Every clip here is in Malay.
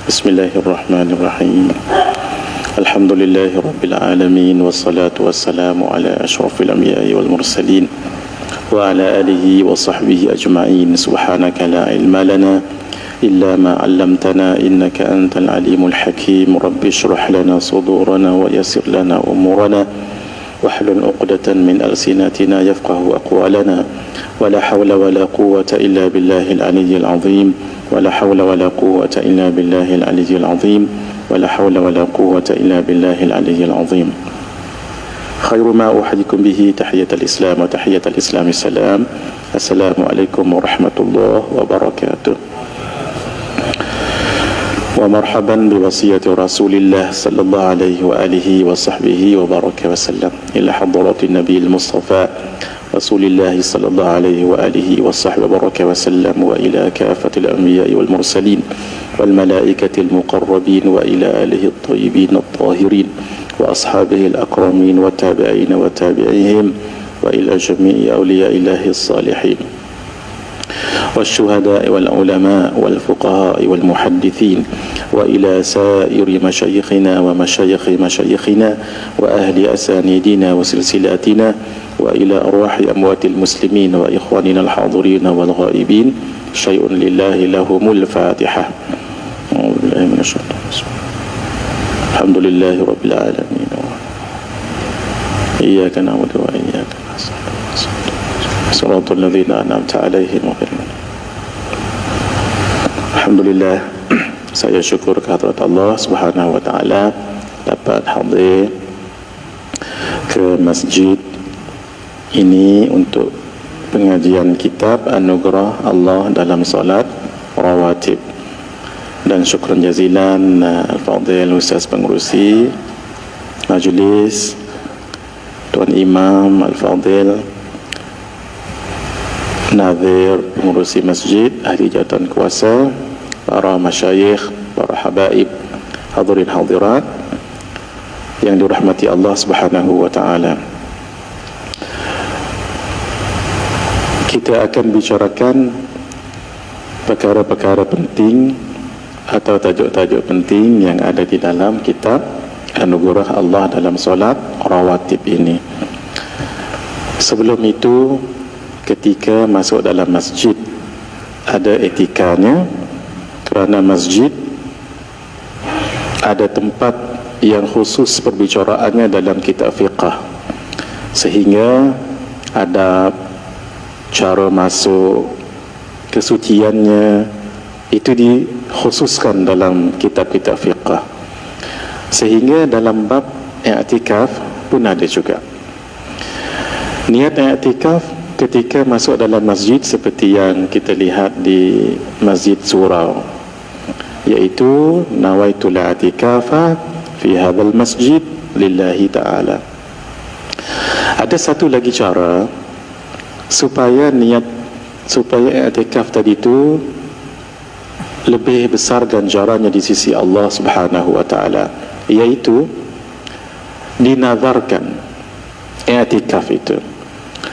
Bismillahirrahmanirrahim. Alhamdulillahi rabbil alamin, wassalatu wassalamu ala asyrafil anbiya'i wal mursalin wa ala alihi wa sahbihi ajma'in. Subhanaka la ilma lana illa ma 'allamtana innaka antal alimul hakim. Rabbi shrah lana sudurana wa yassir lana umurana wahlul 'uqdatan min alsinatina yafqahu aqwalana. Wala hawla wala quwwata illa billahil aliyyil 'azim. ولا حول ولا قوة إلا بالله العلي العظيم ولا حول ولا قوة إلا بالله العلي العظيم. خير ما أحييكم به تحية الإسلام وتحية الإسلام السلام. السلام عليكم ورحمة الله وبركاته. ومرحبا بوصية رسول الله صلى الله عليه وآله وصحبه وبارك وسلم إلى حضرة النبي المصطفى رسول الله صلى الله عليه وآله وصحبه وبارك وسلم وإلى كافة الأنبياء والمرسلين والملائكة المقربين وإلى آله الطيبين الطاهرين وأصحابه الأكرمين والتابعين وتابعيهم وإلى جميع أولياء الله الصالحين والشهداء والعلماء والفقهاء والمحدثين وإلى سائر مشايخنا ومشايخ مشايخنا وأهل أسانيدنا وسلسلاتنا وإلى أرواح أموات المسلمين وإخواننا الحاضرين والغائبين. شيء لله لهم الفاتحة. أعوذ بالله من الشيطان الرجيم. الحمد لله رب العالمين. إياك نعبد وإياك نستعين. صراط الذين أنعمت عليهم غير المغضوب. Alhamdulillah, saya syukur kehadrat Allah Subhanahu wa taala dapat hadir ke masjid ini untuk pengajian kitab Anugerah Allah dalam Salat Rawatib. Dan syukran jazilan Al-Fadhil Ustaz Pengerusi Majlis, Tuan Imam Al-Fadhil Nazir Pengerusi Masjid, ahli jawatan kuasa, para masyayikh, para habaib, hadirin hadirat yang dirahmati Allah Subhanahu wa taala. Kita akan bicarakan perkara-perkara penting atau tajuk-tajuk penting yang ada di dalam kitab Anugerah Allah dalam Solat Rawatib ini. Sebelum itu, ketika masuk dalam masjid, ada etikanya, kerana masjid ada tempat yang khusus perbicaraannya dalam kitab fiqah, sehingga ada cara masuk, kesuciannya itu dikhususkan dalam kitab-kitab fiqah. Sehingga dalam bab i'tikaf pun ada juga niat i'tikaf ketika masuk dalam masjid, seperti yang kita lihat di Masjid Surau, iaitu nawaitul i'tikafa fi hadzal masjid lillahi ta'ala. Ada satu lagi cara supaya i'tikaf tadi itu lebih besar ganjarannya di sisi Allah Subhanahu wa taala, iaitu dinazarkan i'tikaf itu.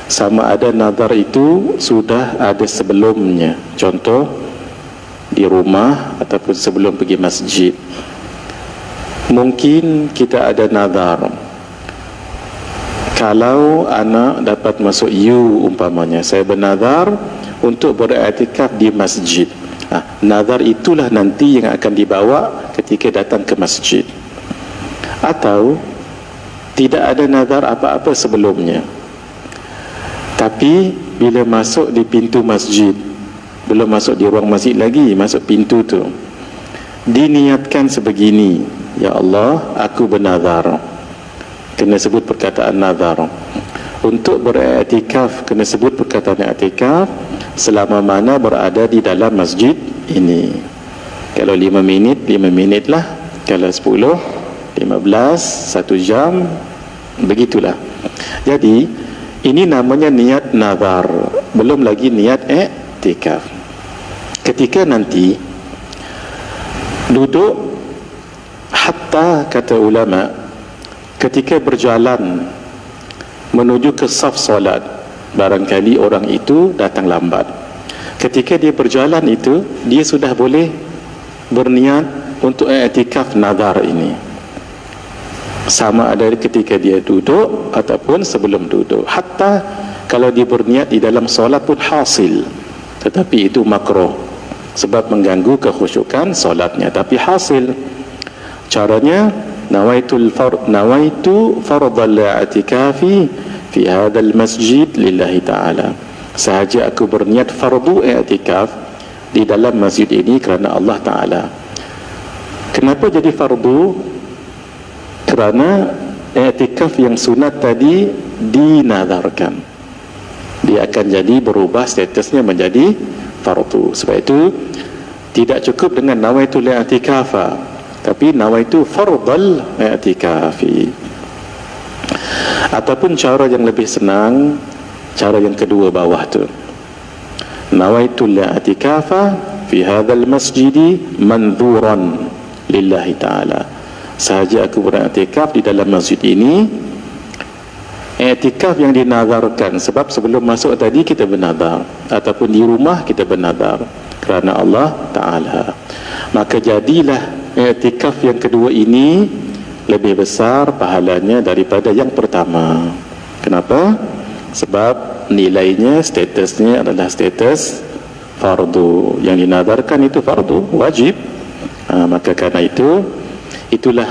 Sama ada nazar itu sudah ada sebelumnya, contoh di rumah ataupun sebelum pergi masjid. Mungkin kita ada nazar, kalau anak dapat masuk umpamanya, saya bernazar untuk beriktikaf di masjid. Nazar itulah nanti yang akan dibawa ketika datang ke masjid. Atau tidak ada nazar apa-apa sebelumnya, tapi bila masuk di pintu masjid, belum masuk di ruang masjid lagi, masuk pintu tu, diniatkan sebegini, ya Allah, aku bernazar, kena sebut perkataan nazar. Untuk beriktikaf kena sebut perkataan i'tikaf selama mana berada di dalam masjid ini. Kalau 5 minit, 5 minit lah. Kalau 10, 15, 1 jam, begitulah. Jadi ini namanya niat nazar, belum lagi niat i'tikaf. Ketika nanti duduk, hatta kata ulama, ketika berjalan menuju ke saf solat, barangkali orang itu datang lambat. Ketika dia berjalan itu, dia sudah boleh berniat untuk i'tikaf nazar ini, sama ada ketika dia duduk ataupun sebelum duduk. Hatta kalau dia berniat di dalam solat pun hasil, tetapi itu makruh sebab mengganggu kekhusyukan solatnya. Tapi hasil caranya, nawaitu fardal i'tikafi fi hadzal masjid lillahi ta'ala. Sahaja aku berniat fardu i'tikaf di dalam masjid ini kerana Allah Ta'ala. Kenapa jadi fardu? Kerana i'tikaf yang sunat tadi dinazarkan, dia akan jadi berubah statusnya menjadi fardu. Sebab itu tidak cukup dengan nawaitul i'tikafa, tapi nawaitu fardal i'tikafi. Ataupun cara yang lebih senang, cara yang kedua bawah tu, nawaitul i'tikafa fi hadzal masjidi mandzuran lillahi ta'ala. Sahaja aku beriktikaf di dalam masjid ini, i'tikaf yang dinazarkan. Sebab sebelum masuk tadi kita bernazar, ataupun di rumah kita bernazar kerana Allah Ta'ala. Maka jadilah i'tikaf yang kedua ini lebih besar pahalanya daripada yang pertama. Kenapa? Sebab nilainya, statusnya adalah status fardu. Yang dinazarkan itu fardu, wajib. Maka kerana itu, itulah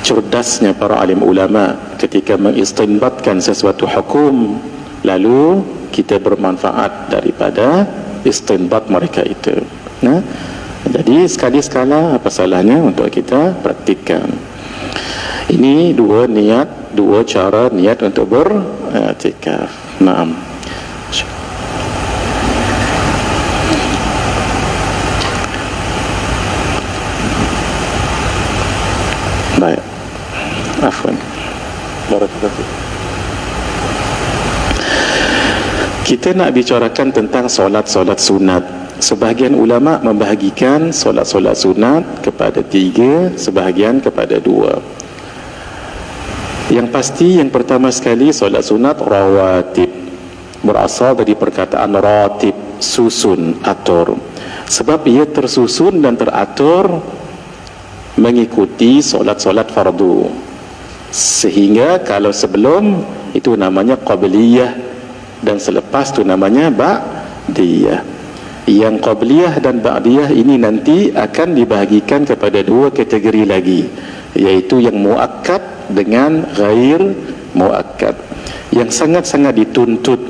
cerdasnya para alim ulama ketika mengistinbatkan sesuatu hukum, lalu kita bermanfaat daripada istinbat mereka itu. Jadi sekali-sekala apa salahnya untuk kita praktikkan. Ini dua niat, dua cara niat untuk beriktikaf. Naam. Baik. Afwan. Barakallahu. Kita nak bicarakan tentang solat-solat sunat. Sebahagian ulama membahagikan solat-solat sunat kepada 3, sebahagian kepada 2. Yang pasti, yang pertama sekali, solat sunat rawatib, berasal dari perkataan ratib, susun, atur. Sebab ia tersusun dan teratur mengikuti solat-solat fardu. Sehingga kalau sebelum itu namanya qabliyah, dan selepas itu namanya ba'diyah. Yang qabliyah dan ba'diyah ini nanti akan dibahagikan kepada 2 kategori lagi, iaitu yang muakkad dengan ghair muakkad. Yang sangat-sangat dituntut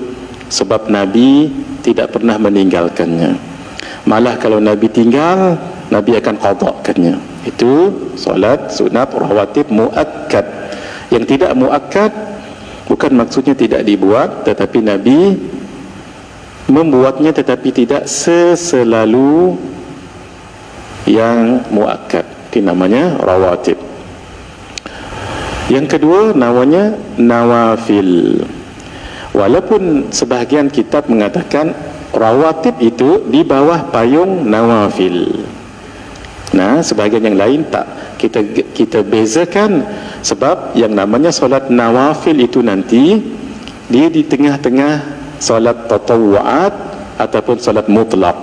sebab Nabi tidak pernah meninggalkannya. Malah kalau Nabi tinggal, Nabi akan qadhakannya. Itu solat sunat rawatib muakkad. Yang tidak muakkad bukan maksudnya tidak dibuat, tetapi Nabi membuatnya, tetapi tidak selalu yang muakkad. Itu namanya rawatib. Yang kedua namanya nawafil. Walaupun sebahagian kitab mengatakan rawatib itu di bawah payung nawafil. Nah, sebahagian yang lain tak. Kita bezakan, sebab yang namanya solat nawafil itu nanti dia di tengah-tengah solat tatawu'at ataupun solat mutlak.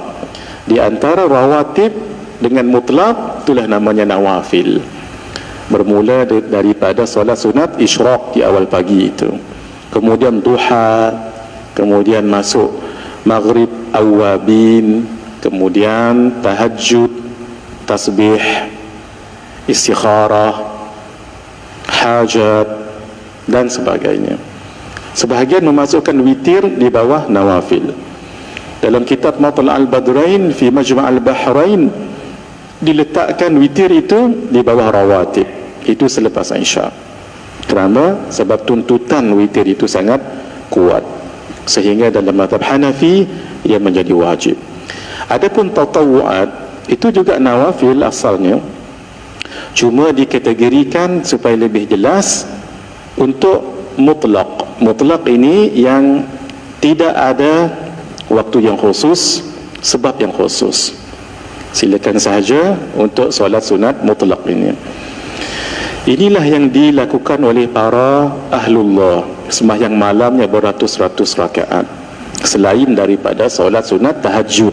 Di antara rawatib dengan mutlak, itulah namanya nawafil. Bermula daripada solat sunat isyraq di awal pagi itu, kemudian duha, kemudian masuk maghrib awabin, kemudian tahajud, tasbih, istikharah, hajat dan sebagainya. Sebahagian memasukkan witir di bawah nawafil. Dalam kitab Matla' al-Badrain fi Majma' al-Bahrain diletakkan witir itu di bawah rawatib, itu selepas Isya. Kerana sebab tuntutan witir itu sangat kuat, sehingga dalam mazhab Hanafi ia menjadi wajib. Adapun tatawu'at itu juga nawafil asalnya, cuma dikategorikan supaya lebih jelas untuk mutlak. Mutlak ini yang tidak ada waktu yang khusus, sebab yang khusus. Silakan sahaja untuk solat sunat mutlak ini. Inilah yang dilakukan oleh para ahlullah, sembahyang malamnya beratus-ratus rakaat, selain daripada solat sunat tahajud.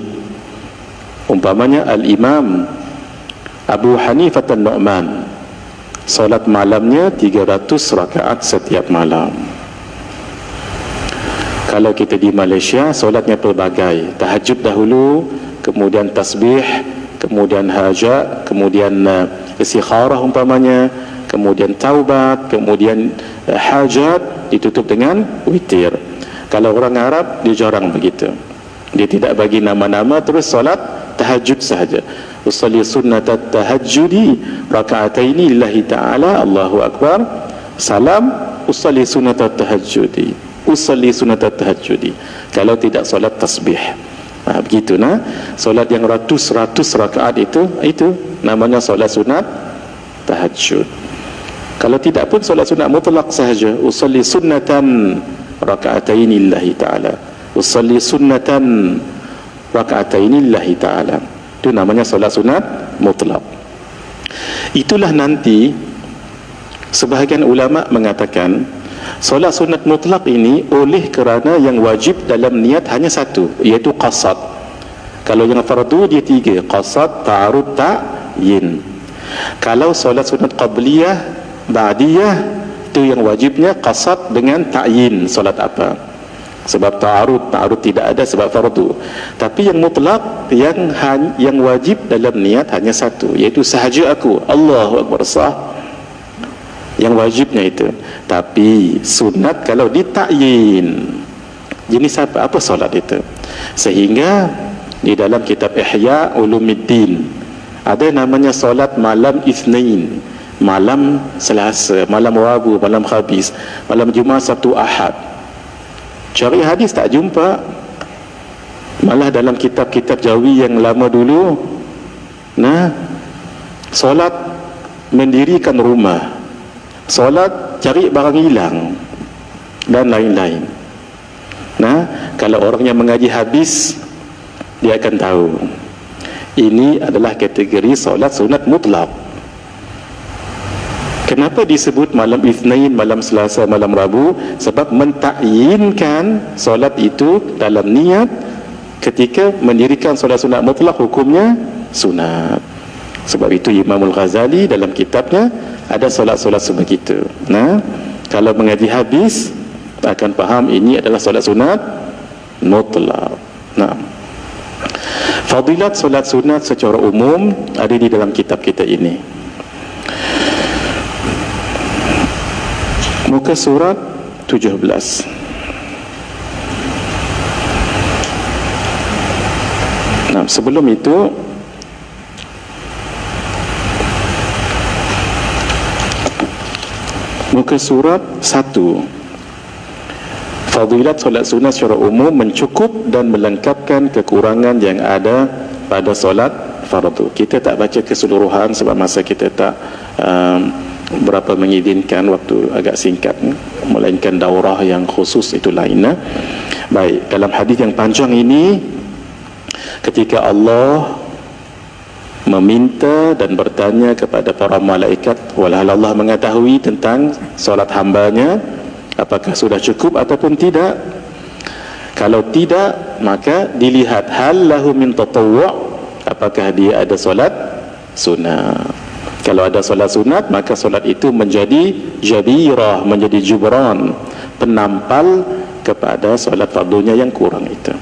Umpamanya al-imam Abu Hanifah An-Nu'man, solat malamnya 300 rakaat setiap malam. Kalau kita di Malaysia, solatnya pelbagai. Tahajud dahulu, kemudian tasbih, kemudian hajat, kemudian istikharah umpamanya, kemudian taubat, kemudian hajat, ditutup dengan witir. Kalau orang Arab, dia jarang begitu. Dia tidak bagi nama-nama, terus solat tahajud sahaja. Usalli sunnatat tahajjudi raka'ataini lillahi ta'ala, Allahu Akbar, salam, usalli sunnatat tahajjudi, usalli sunnatat tahajjudi. Kalau tidak solat tasbih. Begitu nah. Solat yang ratus-ratus rakaat itu namanya solat sunat tahajud. Kalau tidak pun solat sunat mutlak sahaja, usalli sunnatan raka'ataini lillahi ta'ala, usalli sunnatan raka'ataini lillahi ta'ala. Itu namanya solat sunat mutlak. Itulah nanti sebahagian ulama mengatakan solat sunat mutlak ini oleh kerana yang wajib dalam niat hanya satu, iaitu qasad. Kalau yang fardu dia 3, qasad, ta'arud, ta'yin. Kalau solat sunat qabliyah, ba'diyah, itu yang wajibnya qasad dengan ta'yin solat apa. Sebab ta'arud tidak ada sebab fardu. Tapi yang mutlak, yang wajib dalam niat hanya satu, iaitu sahaja aku, Allahu Akbar sah. Yang wajibnya itu. Tapi sunat kalau ditakyin, jenis apa solat itu. Sehingga di dalam kitab Ihya Ulumuddin ada namanya solat malam Itsnain, malam Selasa, malam Rabu, malam Khamis, malam Jumaat, Sabtu, Ahad. Cari hadis tak jumpa. Malah dalam kitab-kitab Jawi yang lama dulu, nah, solat mendirikan rumah, solat cari barang hilang, dan lain-lain. Nah, kalau orang yang mengaji habis, dia akan tahu ini adalah kategori solat sunat mutlak. Kenapa disebut malam Itsnain, malam Selasa, malam Rabu? Sebab mentakyinkan solat itu dalam niat ketika mendirikan solat sunat mutlak, hukumnya sunat. Sebab itu Imam Al-Ghazali dalam kitabnya ada solat-solat sebegitu. Nah, kalau mengaji habis akan faham ini adalah solat sunat mutlak. Nah, fadilat solat sunat secara umum ada di dalam kitab kita ini. Muka surat 17. Nah, sebelum itu muka surat 1. Fadilat solat sunat secara umum mencukup dan melengkapkan kekurangan yang ada pada solat fardu. Kita tak baca keseluruhan sebab masa kita tak berapa mengizinkan, waktu agak singkat, melainkan daurah yang khusus itu lainnya. Baik, dalam hadis yang panjang ini, ketika Allah meminta dan bertanya kepada para malaikat, walhal Allah mengetahui tentang solat hambanya, apakah sudah cukup ataupun tidak. Kalau tidak, maka dilihat hal lahu min tatawwu', apakah dia ada solat sunat. Kalau ada solat sunat, maka solat itu menjadi jabirah, menjadi jubran, penampal kepada solat fardunya yang kurang itu.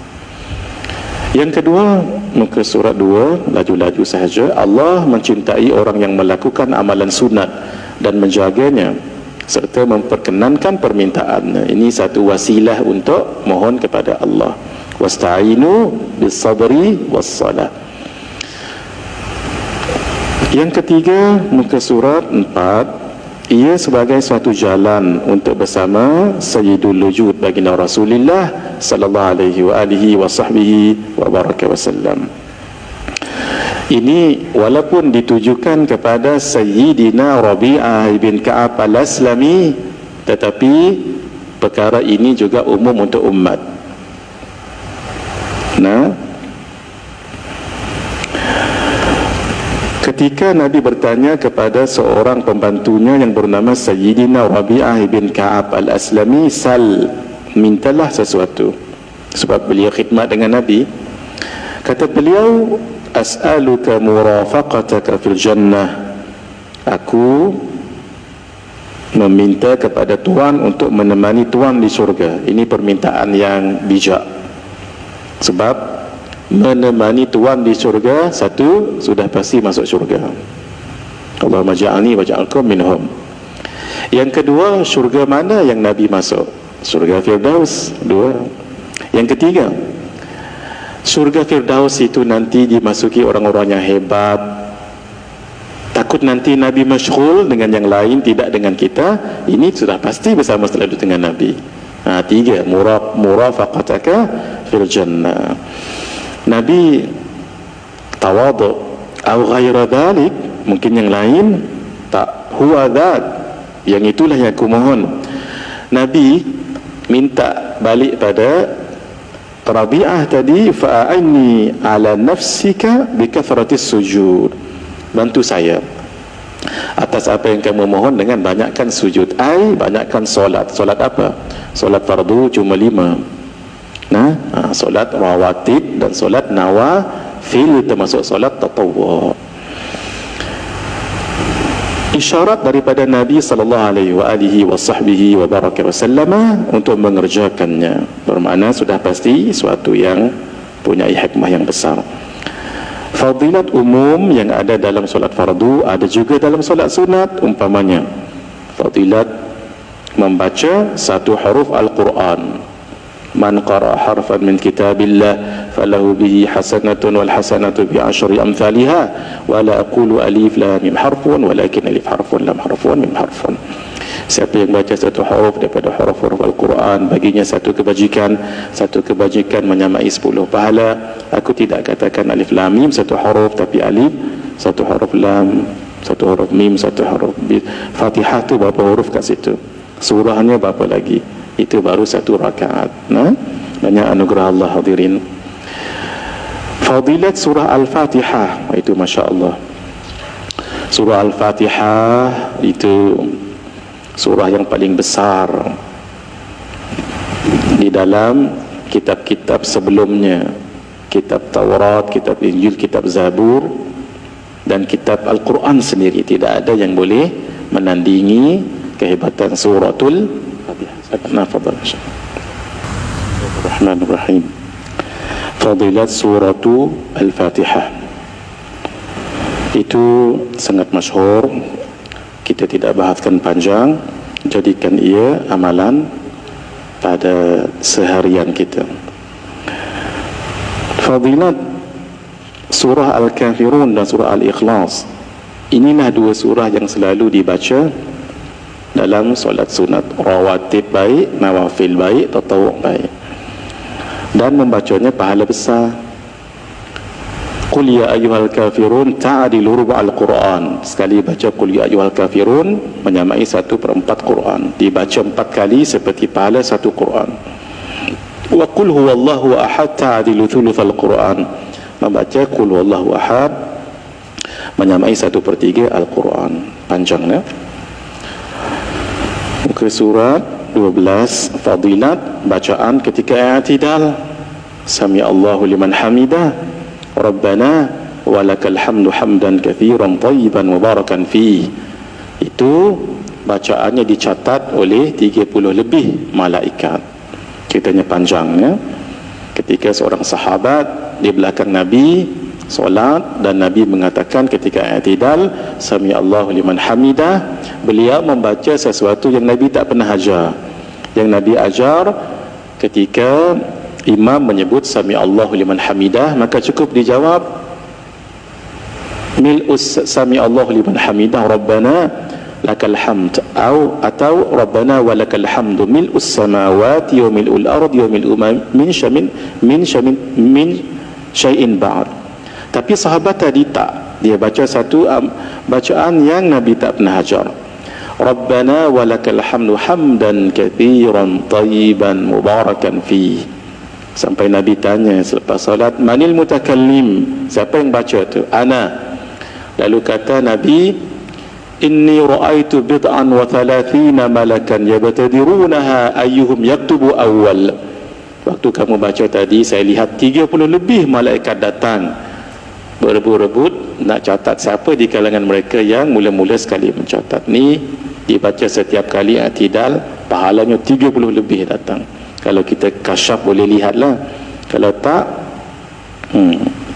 Yang kedua, muka surat 2, laju-laju sahaja. Allah mencintai orang yang melakukan amalan sunat dan menjaganya serta memperkenankan permintaannya. Ini satu wasilah untuk mohon kepada Allah. Wasta'inu bis-sabri was-salah. Yang ketiga, muka surat 4, ia sebagai suatu jalan untuk bersama Sayyidul Wujud baginda Rasulullah sallallahu alaihi wa sahbihi wa baraka wasallam. Ini walaupun ditujukan kepada Sayyidina Rabi'ah bin Ka'ab al-Aslami, tetapi perkara ini juga umum untuk umat. Nah, ketika Nabi bertanya kepada seorang pembantunya yang bernama Sayyidina Rabi'ah bin Ka'ab al-Aslami, sal, mintalah sesuatu, sebab beliau khidmat dengan Nabi. Kata beliau, as'aluka murafaqataka fil jannah, aku meminta kepada Tuhan untuk menemani Tuhan di surga. Ini permintaan yang bijak, sebab menemani Tuhan di surga, satu, sudah pasti masuk surga. Allahumma ja'alni wa ja'alkum minhum. Yang kedua, surga mana yang Nabi masuk? Surga Firdaus. Dua. Yang ketiga, surga Firdaus itu nanti dimasuki orang-orang yang hebat. Takut nanti Nabi masyghul dengan yang lain, tidak dengan kita. Ini sudah pasti bersama selalu dengan Nabi. Tiga, murafaqataka fil jannah. Nabi tawadhu au ghaira dhalik, mungkin yang lain tak, huwa dhak, yang itulah yang aku mohon. Nabi minta balik pada Rabi'ah tadi, fa'aini ala nafsika bikathratis sujud, bantu saya atas apa yang kamu mohon dengan banyakkan sujud. Banyakkan solat. Solat apa? Solat fardu cuma 5. Solat rawatib dan solat nawafil, termasuk solat tatawwu. Isyarat daripada Nabi sallallahu alaihi wa baraka wasallam untuk mengerjakannya, bermakna sudah pasti suatu yang punya hikmah yang besar. Fadilat umum yang ada dalam solat fardu ada juga dalam solat sunat. Umpamanya fadilat membaca satu huruf Al-Quran. Man qara harfan min kitabillah falahu bihi hasanatun wal hasanatu bi asyri amthaliha wa la aqulu alif lam mim harfun walakin alif harfun lam harfun mim harfun. Siapa yang baca satu huruf daripada huruf-huruf Al-Quran, baginya satu kebajikan menyamai 10 pahala. Aku tidak katakan alif lam mim satu huruf, tapi alif satu huruf, lam satu huruf, mim satu huruf. Fatihah tu berapa huruf kat situ, surahnya berapa lagi, itu baru satu rakaat. Banyak anugerah Allah hadirin. Fadilat surah Al-Fatihah itu Masya Allah. Surah Al-Fatihah itu surah yang paling besar di dalam kitab-kitab sebelumnya, kitab Taurat, kitab Injil, kitab Zabur, dan kitab Al-Quran sendiri. Tidak ada yang boleh menandingi kehebatan suratul Fatihah. Bismillahirrahmanirrahim. Fadilat suratu Al-Fatihah itu sangat masyhur. Kita tidak bahaskan panjang, jadikan ia amalan pada seharian kita. Fadilat surah Al-Kafirun dan surah Al-Ikhlas, inilah dua surah yang selalu dibaca dalam solat sunat, rawatib baik, nawafil baik, tatawwu baik, dan membacanya pahala besar. Qul ya ayyuhal kafirun ta'dilu rub'al Quran. Sekali baca qul ya ayyuhal kafirun menyamai 1/4 Quran. Dibaca 4 kali seperti pahala 1 Quran. Wa qul huwallahu ahad ta'dilu thuluthal Quran. Membaca qul huwallahu ahad menyamai 1/3 Al-Quran. Panjangnya. Muka surat 12. Fadilat bacaan ketika i'tidal. Sami Allahu liman hamidah. Rabbana walakal hamdu hamdan katsiran thayyiban mubarakan fi. Itu bacaannya dicatat oleh 30 lebih malaikat. Ceritanya panjangnya. Ketika seorang sahabat di belakang Nabi solat, dan Nabi mengatakan ketika i'tidal sami Allahu liman hamidah, beliau membaca sesuatu yang Nabi tak pernah ajar. Yang Nabi ajar ketika imam menyebut sami Allahu liman hamidah, maka cukup dijawab mil'us sami Allahu liman hamidah rabbana lakal hamd, atau rabbana walakal hamdu mil'us samawati wa mil'ul ardi wa mil'u min syai'in ba'd. Tapi sahabat tadi tak, dia baca satu bacaan yang Nabi tak pernah ajar. Rabbana walakal hamdu hamdan katsiran thayyiban mubarakan fi. Sampai Nabi tanya selepas salat, manil mutakallim, siapa yang baca tu? Ana. Lalu kata Nabi, inni ra'aitu bid'an wa thalathina malakan yabtadirunaha ayyuhum yaktubu awwal. Waktu kamu baca tadi, saya lihat 30 lebih malaikat datang berebut-rebut nak catat siapa di kalangan mereka yang mula-mula sekali mencatat. Ni dibaca setiap kali i'tidal, pahalanya 30 lebih datang. Kalau kita kasyaf boleh lihatlah. Kalau tak,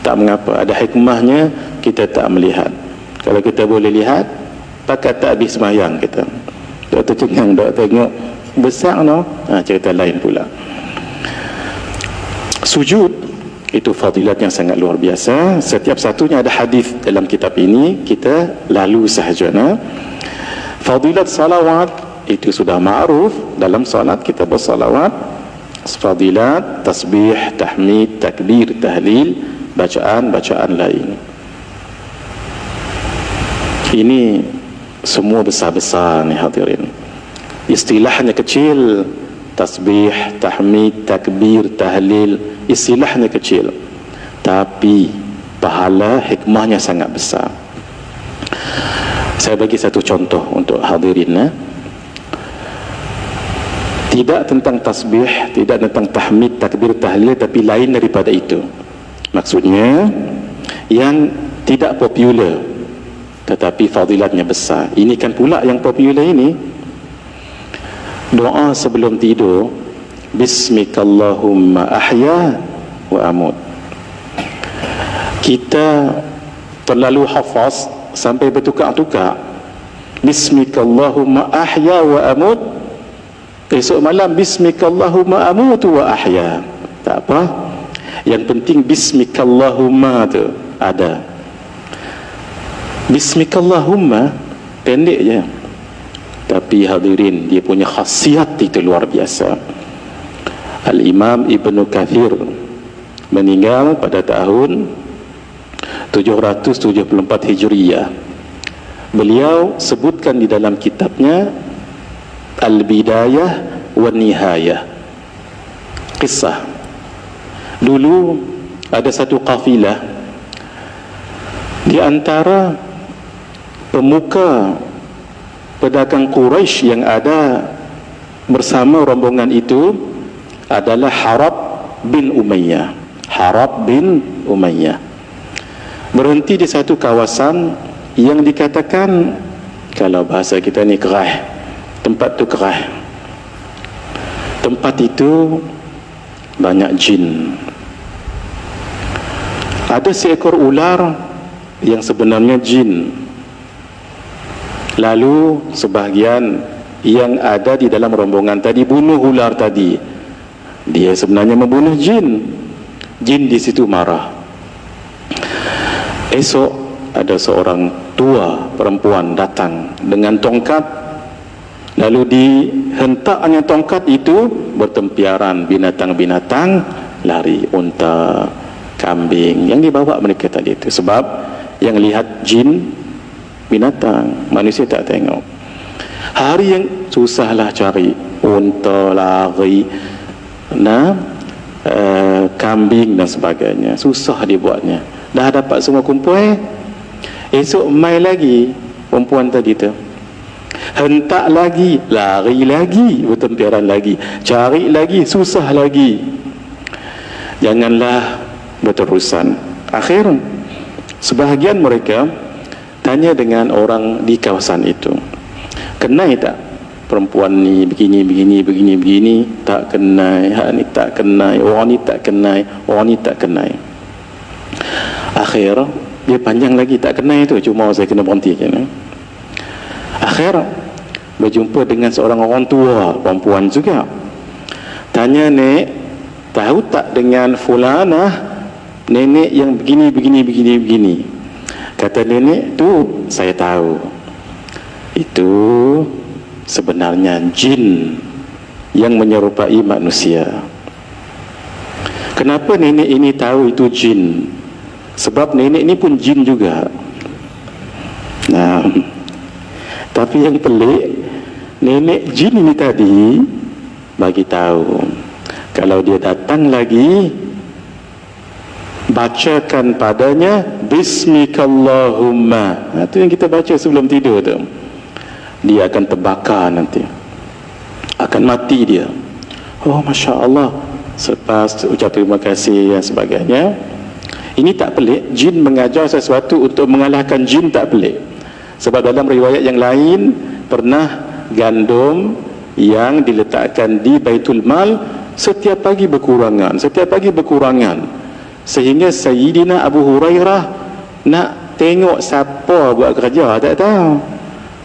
tak mengapa. Ada hikmahnya kita tak melihat. Kalau kita boleh lihat, pakat tak habis semayang kita. Dok tercengang, dok tengok besar no, cerita lain pula. Sujud itu fadilat yang sangat luar biasa. Setiap satunya ada hadis dalam kitab ini, kita lalu sahaja. Fadilat salawat itu sudah ma'ruf. Dalam salat kita bersalawat, fadilat, tasbih, tahmid, takbir, tahlil, bacaan-bacaan lain. Ini semua besar-besar ni hadirin. Istilahnya kecil, tasbih, tahmid, takbir, tahlil, istilahnya kecil, tapi pahala hikmahnya sangat besar. Saya bagi satu contoh untuk hadirin. Tidak tentang tasbih, tidak tentang tahmid, takbir, tahlil, tapi lain daripada itu. Maksudnya yang tidak popular tetapi fadilatnya besar. Ini kan pula yang popular ini. Doa sebelum tidur, Bismikallahumma ahya wa amut. Kita terlalu hafaz sampai bertukar-tukar. Bismikallahumma ahya wa amut. Esok malam Bismikallahumma amut wa ahya. Tak apa. Yang penting Bismikallahumma tu ada. Bismikallahumma pendek je, tapi hadirin dia punya khasiat itu luar biasa. Al-Imam Ibn Kathir meninggal pada tahun 774 Hijriyah. Beliau sebutkan di dalam kitabnya Al-Bidayah wa Nihayah, kisah. Dulu ada satu kafilah di antara pemuka pedagang Quraisy yang ada bersama rombongan itu adalah Harab bin Umayyah. Harab bin Umayyah berhenti di satu kawasan yang dikatakan, kalau bahasa kita ni, kerah. Tempat tu kerah. Tempat itu banyak jin. Ada seekor ular yang sebenarnya jin. Lalu sebahagian yang ada di dalam rombongan tadi bunuh ular tadi. Dia sebenarnya membunuh jin. Jin di situ marah. Esok ada seorang tua perempuan datang dengan tongkat. Lalu dihentaknya tongkat itu, bertempiaran binatang-binatang lari, unta, kambing yang dibawa mereka tadi itu. Sebab yang lihat jin binatang, manusia tak tengok. Hari yang susahlah cari unta, lari, kambing dan sebagainya, susah dibuatnya. Dah dapat semua kumpul, esok mai lagi perempuan tadi tu, hentak lagi, lari lagi, bertempiaran lagi, cari lagi, susah lagi. Janganlah berterusan. Akhir sebahagian mereka tanya dengan orang di kawasan itu, kenai tak perempuan ni begini, tak kenai, hak ni tak kenai, orang ni tak kenai, orang ni tak kenai. Akhir dia panjang lagi tak kenai tu, cuma saya kena berhenti je. Akhir berjumpa dengan seorang orang tua perempuan juga. Tanya, nek, tahu tak dengan fulanah, nenek yang begini. Kata nenek tu, saya tahu. Itu sebenarnya jin yang menyerupai manusia. Kenapa nenek ini tahu itu jin? Sebab nenek ini pun jin juga. Nah, tapi yang pelik, nenek jin ini tadi bagi tahu, kalau dia datang lagi, bacakan padanya Bismikallahumma. Itu yang kita baca sebelum tidur tu. Dia akan terbakar nanti, akan mati dia. Oh, Masya Allah. Selepas ucap terima kasih dan sebagainya, Ini tak pelik. Jin mengajar sesuatu untuk mengalahkan jin tak pelik. Sebab dalam riwayat yang lain pernah gandum yang diletakkan di Baitul Mal setiap pagi berkurangan, sehingga Sayyidina Abu Hurairah nak tengok siapa buat kerja tak tahu.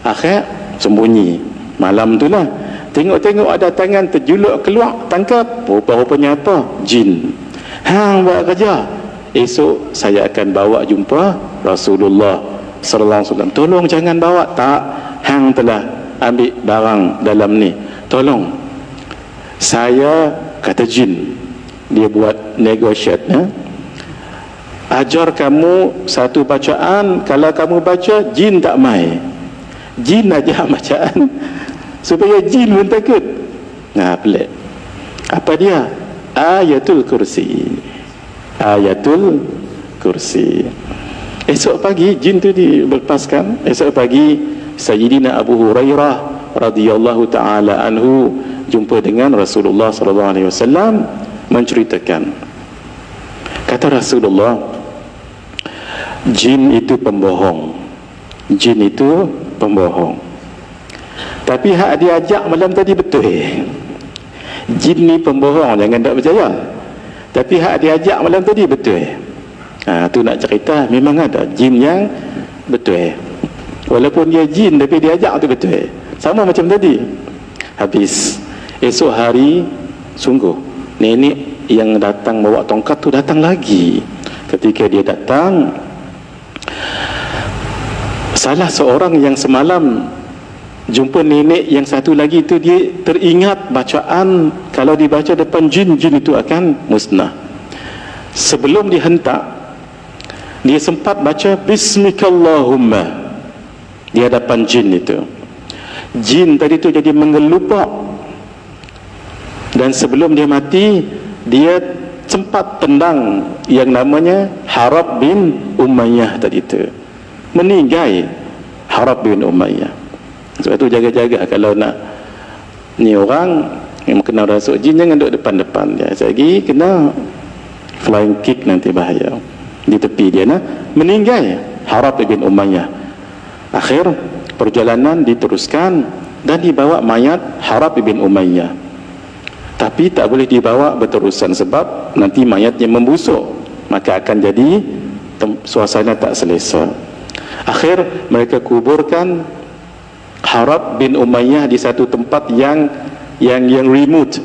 Akhir sembunyi. Malam tu lah tengok ada tangan terjuluk keluar, tangkap. Rupa-rupanya apa? Jin. Hang buat kerja. Esok saya akan bawa jumpa Rasulullah sallallahu alaihi wasallam. Tolong jangan bawa. Tak, hang telah ambil barang dalam ni. Tolong. Saya, kata jin, dia buat negotiate, ajar kamu satu bacaan, kalau kamu baca jin tak mai. Jin ajar bacaan supaya jin pun takut. Nah, pelik. Apa dia? Ayatul Kursi. Ayatul Kursi. Esok pagi jin tu dilepaskan. Esok pagi Sayyidina Abu Hurairah radhiyallahu taala anhu jumpa dengan Rasulullah sallallahu alaihi wasallam, menceritakan, kata Rasulullah, jin itu pembohong. Jin itu pembohong. Tapi hak dia ajak malam tadi betul. Jin ni pembohong, jangan tak percaya. Tapi hak dia ajak malam tadi betul. Tu nak cerita, memang ada jin yang betul. Walaupun dia jin tapi dia ajak tu betul. Sama macam tadi. Habis. Esok hari, sungguh nenek yang datang bawa tongkat tu datang lagi. Ketika dia datang, salah seorang yang semalam jumpa nenek yang satu lagi tu, dia teringat bacaan kalau dibaca depan jin, jin itu akan musnah. Sebelum dihentak, dia sempat baca Bismikallahumma di hadapan jin itu. Jin tadi tu jadi mengelupak, dan sebelum dia mati, dia sempat tendang yang namanya Harab bin Umayyah tadi tu. Meninggal Harab bin Umayyah. Sebab tu jaga-jaga kalau nak ni orang yang kenal rasuk jin, jangan duduk depan-depan dia. Lagi kena flying kick, nanti bahaya. Di tepi dia meninggal Harab bin Umayyah. Akhir perjalanan diteruskan dan dibawa mayat Harab bin Umayyah. Tapi tak boleh dibawa berterusan sebab nanti mayatnya membusuk, maka akan jadi suasana tak selesa. Akhir mereka kuburkan Harab bin Umayyah di satu tempat yang remote,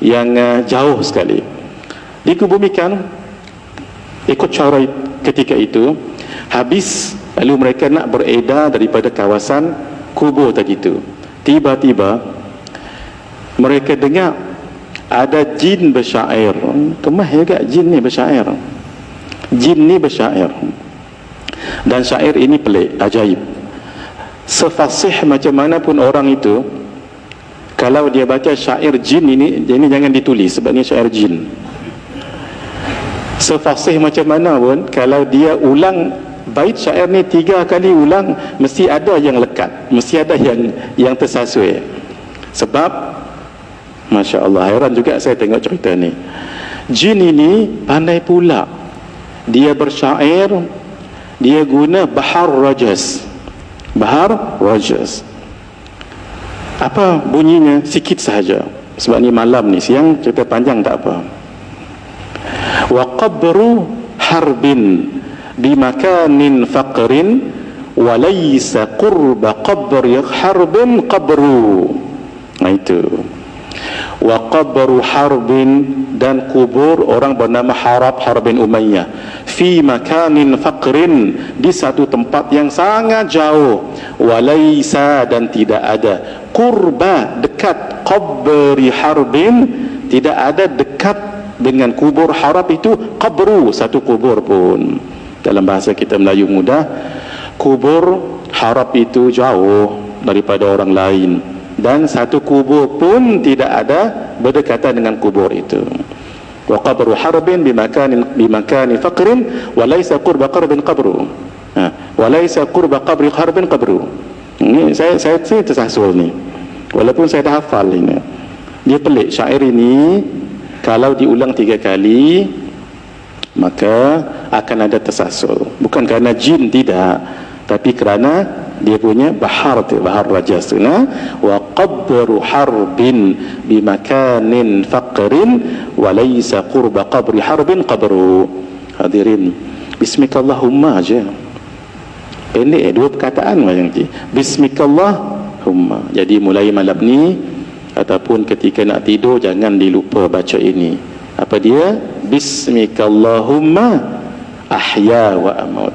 yang jauh sekali. Dikubumikan ikut cara ketika itu. Habis, lalu mereka nak beredar daripada kawasan kubur tadi itu. Tiba-tiba mereka dengar ada jin bersyair. Kemah juga jin ni bersyair. Jin ni bersyair. Dan syair ini pelik, ajaib. Sefasih macam mana pun orang itu, kalau dia baca syair jin ini jangan ditulis sebab ni syair jin. Sefasih macam mana pun, kalau dia ulang bait syair ni 3 kali ulang, mesti ada yang lekat, mesti ada yang tersasui. Sebab Masya Allah, heran juga saya tengok cerita ni. Jin ini pandai pula. Dia bersyair, dia guna bahar rajas. Bahar rajas. Apa bunyinya? Sikit sahaja. Sebab ni malam ni, siang cerita panjang tak apa. Wa qabru harbin bimakanin faqrin wa laysa qurba qabri harbin qabru. Nah itu. Wa qabru harbin, dan kubur orang bernama Harab bin Umayyah, fi makanin faqrin, di satu tempat yang sangat jauh, walaysa, dan tidak ada, qurba, dekat, qabri harbin, tidak ada dekat dengan kubur Harab itu, qabru, satu kubur pun. Dalam bahasa kita Melayu mudah, kubur Harab itu jauh daripada orang lain, dan satu kubur pun tidak ada berdekatan dengan kubur itu. Wa qabru harbin bimakani faqrin wa laysa qurba qarbin qabru. Wa laysa qurba qabri harbin qabru. Ini saya tersasul ni. Walaupun saya dah hafal ini. Dia pelik syair ini, kalau diulang 3 kali maka akan ada tersasul. Bukan kerana jin, tidak, tapi kerana dia punya bahar rajas tu, wa qabru harbin bimakanin faqrin wa laysa qurba qabri harbin qabru. Hadirin, bismikallahumma aja, pendek, dua perkataan macam ni, bismikallahumma. Jadi mulai malam ni ataupun ketika nak tidur, jangan dilupa baca ini. Apa dia? Bismikallahumma ahya wa amut.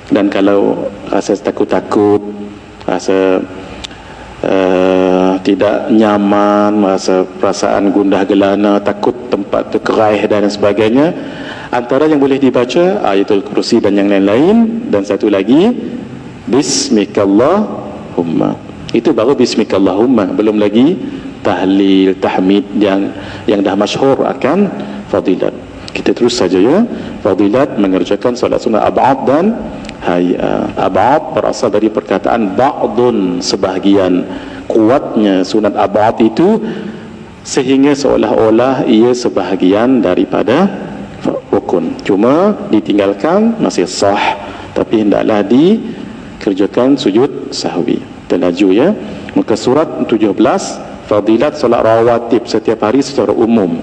Dan kalau rasa takut-takut, rasa tidak nyaman, rasa perasaan gundah gelana, takut tempat tu keraih dan sebagainya, antara yang boleh dibaca Ayatul Kursi dan yang lain-lain. Dan satu lagi, Bismikallahumma. Itu baru Bismikallahumma, belum lagi tahlil, tahmid yang dah masyhur akan fadilat. Kita terus saja ya. Fadilat mengerjakan solat sunat ab'ad dan hay'a. Ab'ad berasal dari perkataan ba'dun, sebahagian. Kuatnya sunat ab'ad itu sehingga seolah-olah ia sebahagian daripada rukun. Cuma ditinggalkan masih sah, tapi hendaklah dikerjakan sujud sahwi. Terlaju ya. Muka surat 17, fadilat solat rawatib setiap hari secara umum.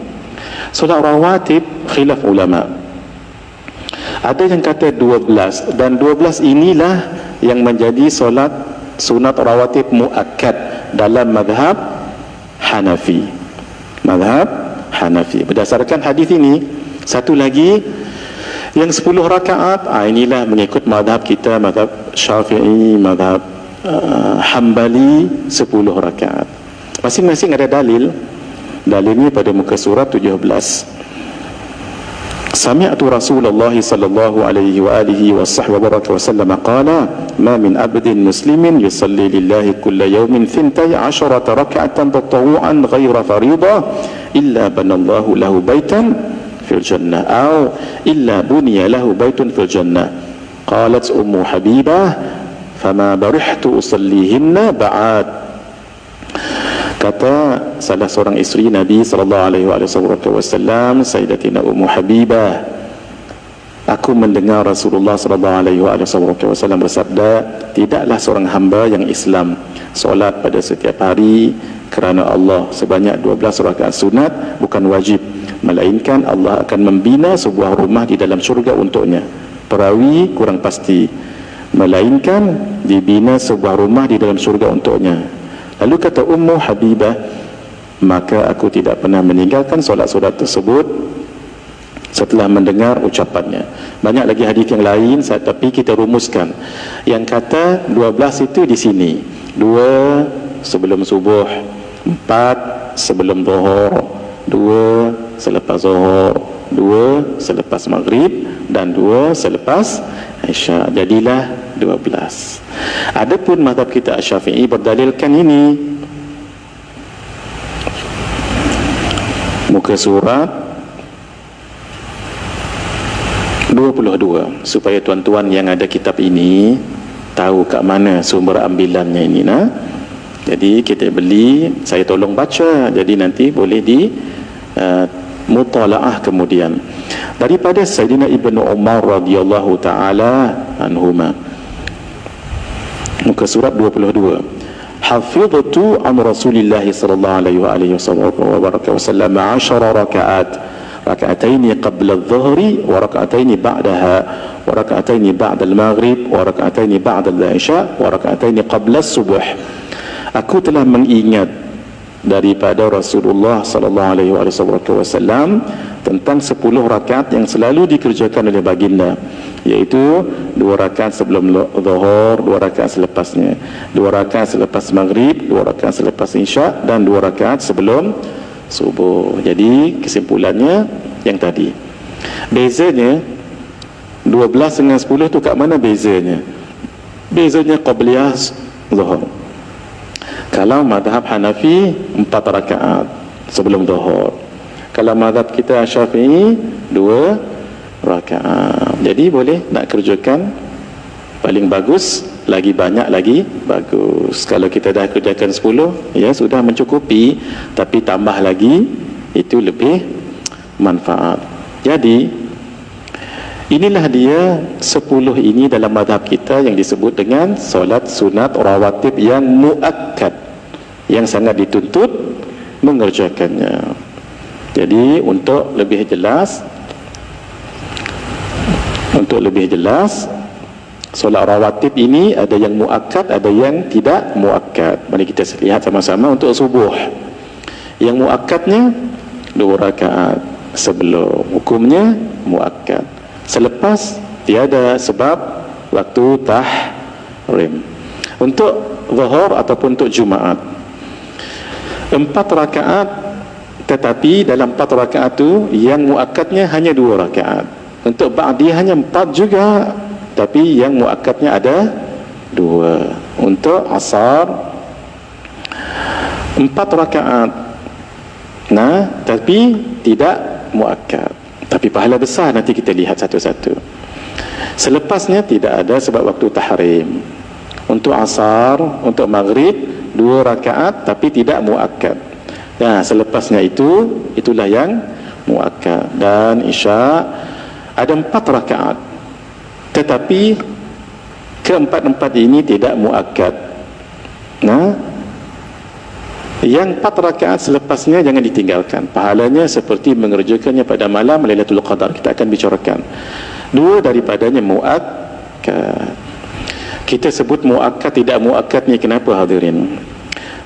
Solat rawatib khilaf ulama. Ada yang kata 12, dan 12 inilah yang menjadi solat sunat rawatib muakkad dalam mazhab Hanafi. Mazhab Hanafi berdasarkan hadis ini. Satu lagi yang 10 rakaat, inilah mengikut mazhab kita, mazhab Syafi'i, mazhab Hambali, 10 rakaat. Masing-masing ada dalil. Dalilnya pada muka surat 17. Sami'tu Rasulullah sallallahu alaihi wa alihi wa sahbihi wa sallam qala ma min abdin muslimin yusalli lillahi kulla yawmin 12 rak'atan tatawu'an ghayra fariḍah illa banallahu lahu baitan fil jannah aw illa buniya lahu baitun fil jannah. Qalat ummu Habibah fama barihtu usallihinna ba'ad. Kata salah seorang isteri Nabi sallallahu alaihi wasallam, Sayyidatina Ummu Habibah, aku mendengar Rasulullah sallallahu alaihi wasallam bersabda, tidaklah seorang hamba yang Islam solat pada setiap hari kerana Allah sebanyak 12 rakaat sunat, bukan wajib, melainkan Allah akan membina sebuah rumah di dalam syurga untuknya. Perawi kurang pasti, melainkan dibina sebuah rumah di dalam syurga untuknya. Lalu kata Ummu Habibah, maka aku tidak pernah meninggalkan solat-solat tersebut setelah mendengar ucapannya. Banyak lagi hadis yang lain, tapi kita rumuskan. Yang kata 12 itu di sini, 2 sebelum subuh, 4 sebelum zuhur, 2 selepas zuhur, 2 selepas maghrib, dan 2 selepas Isya. Jadilah 12. Adapun mazhab kita Syafi'i berdalilkan ini. Muka surat 22, supaya tuan-tuan yang ada kitab ini tahu kat mana sumber ambilannya ini. Jadi kita beli, saya tolong baca, jadi nanti boleh di mutalaah kemudian. Daripada Sayyidina Ibnu Umar radhiyallahu taala anhuma, muka surat 22, hafidhtu an Rasulillah sallallahu alaihi wasallam 10 rakaat, rak'ataini qabla adh-dhuhri wa rak'ataini ba'daha wa rak'ataini ba'da al-maghrib wa rak'ataini ba'da al-isya wa rak'ataini qabla as-subuh. Aku telah mengingat daripada Rasulullah sallallahu alaihi wasallam tentang 10 rakaat yang selalu dikerjakan oleh baginda, iaitu 2 rakaat sebelum zuhur, 2 rakaat selepasnya, 2 rakaat selepas maghrib, 2 rakaat selepas isya, dan 2 rakaat sebelum subuh. Jadi kesimpulannya yang tadi. Bezanya 12 dengan 10 tu kat mana bezanya? Bezanya qabliyah zuhur. Kalau madhab Hanafi 4 rakaat sebelum zuhur. Kalau madhab kita Syafi'i 2 rakaat. Jadi boleh nak kerjakan, paling bagus lagi banyak lagi bagus. Kalau kita dah kerjakan 10, ya sudah mencukupi, tapi tambah lagi itu lebih manfaat. Jadi Inilah dia 10 ini dalam mazhab kita yang disebut dengan solat sunat rawatib yang muakkad, yang sangat dituntut mengerjakannya. Jadi untuk lebih jelas, solat rawatib ini ada yang muakkad, ada yang tidak muakkad. Mari kita lihat sama-sama. Untuk subuh, yang muakkadnya 2 rakaat sebelum, hukumnya muakkad. Selepas tiada sebab waktu tahrim. Untuk zuhur ataupun untuk Jumaat 4 rakaat, tetapi dalam 4 rakaat itu yang muakkadnya hanya 2 rakaat. Untuk ba'di hanya 4 juga, tapi yang muakkadnya ada 2. Untuk asar 4 rakaat, nah tapi tidak muakkad, tapi pahala besar. Nanti kita lihat satu-satu. Selepasnya tidak ada sebab waktu tahrim. Untuk asar, untuk maghrib 2 rakaat tapi tidak muakkad. Nah, selepasnya itulah yang muakkad. Dan isya ada 4 rakaat, tetapi keempat-empat ini tidak muakkad. Nah, yang 4 rakaat selepasnya jangan ditinggalkan. Pahalanya seperti mengerjakannya pada malam Lailatul Qadar. Kita akan bicarakan 2 daripadanya muakkad. Kita sebut muakkad tidak muakkad ni kenapa, hadirin?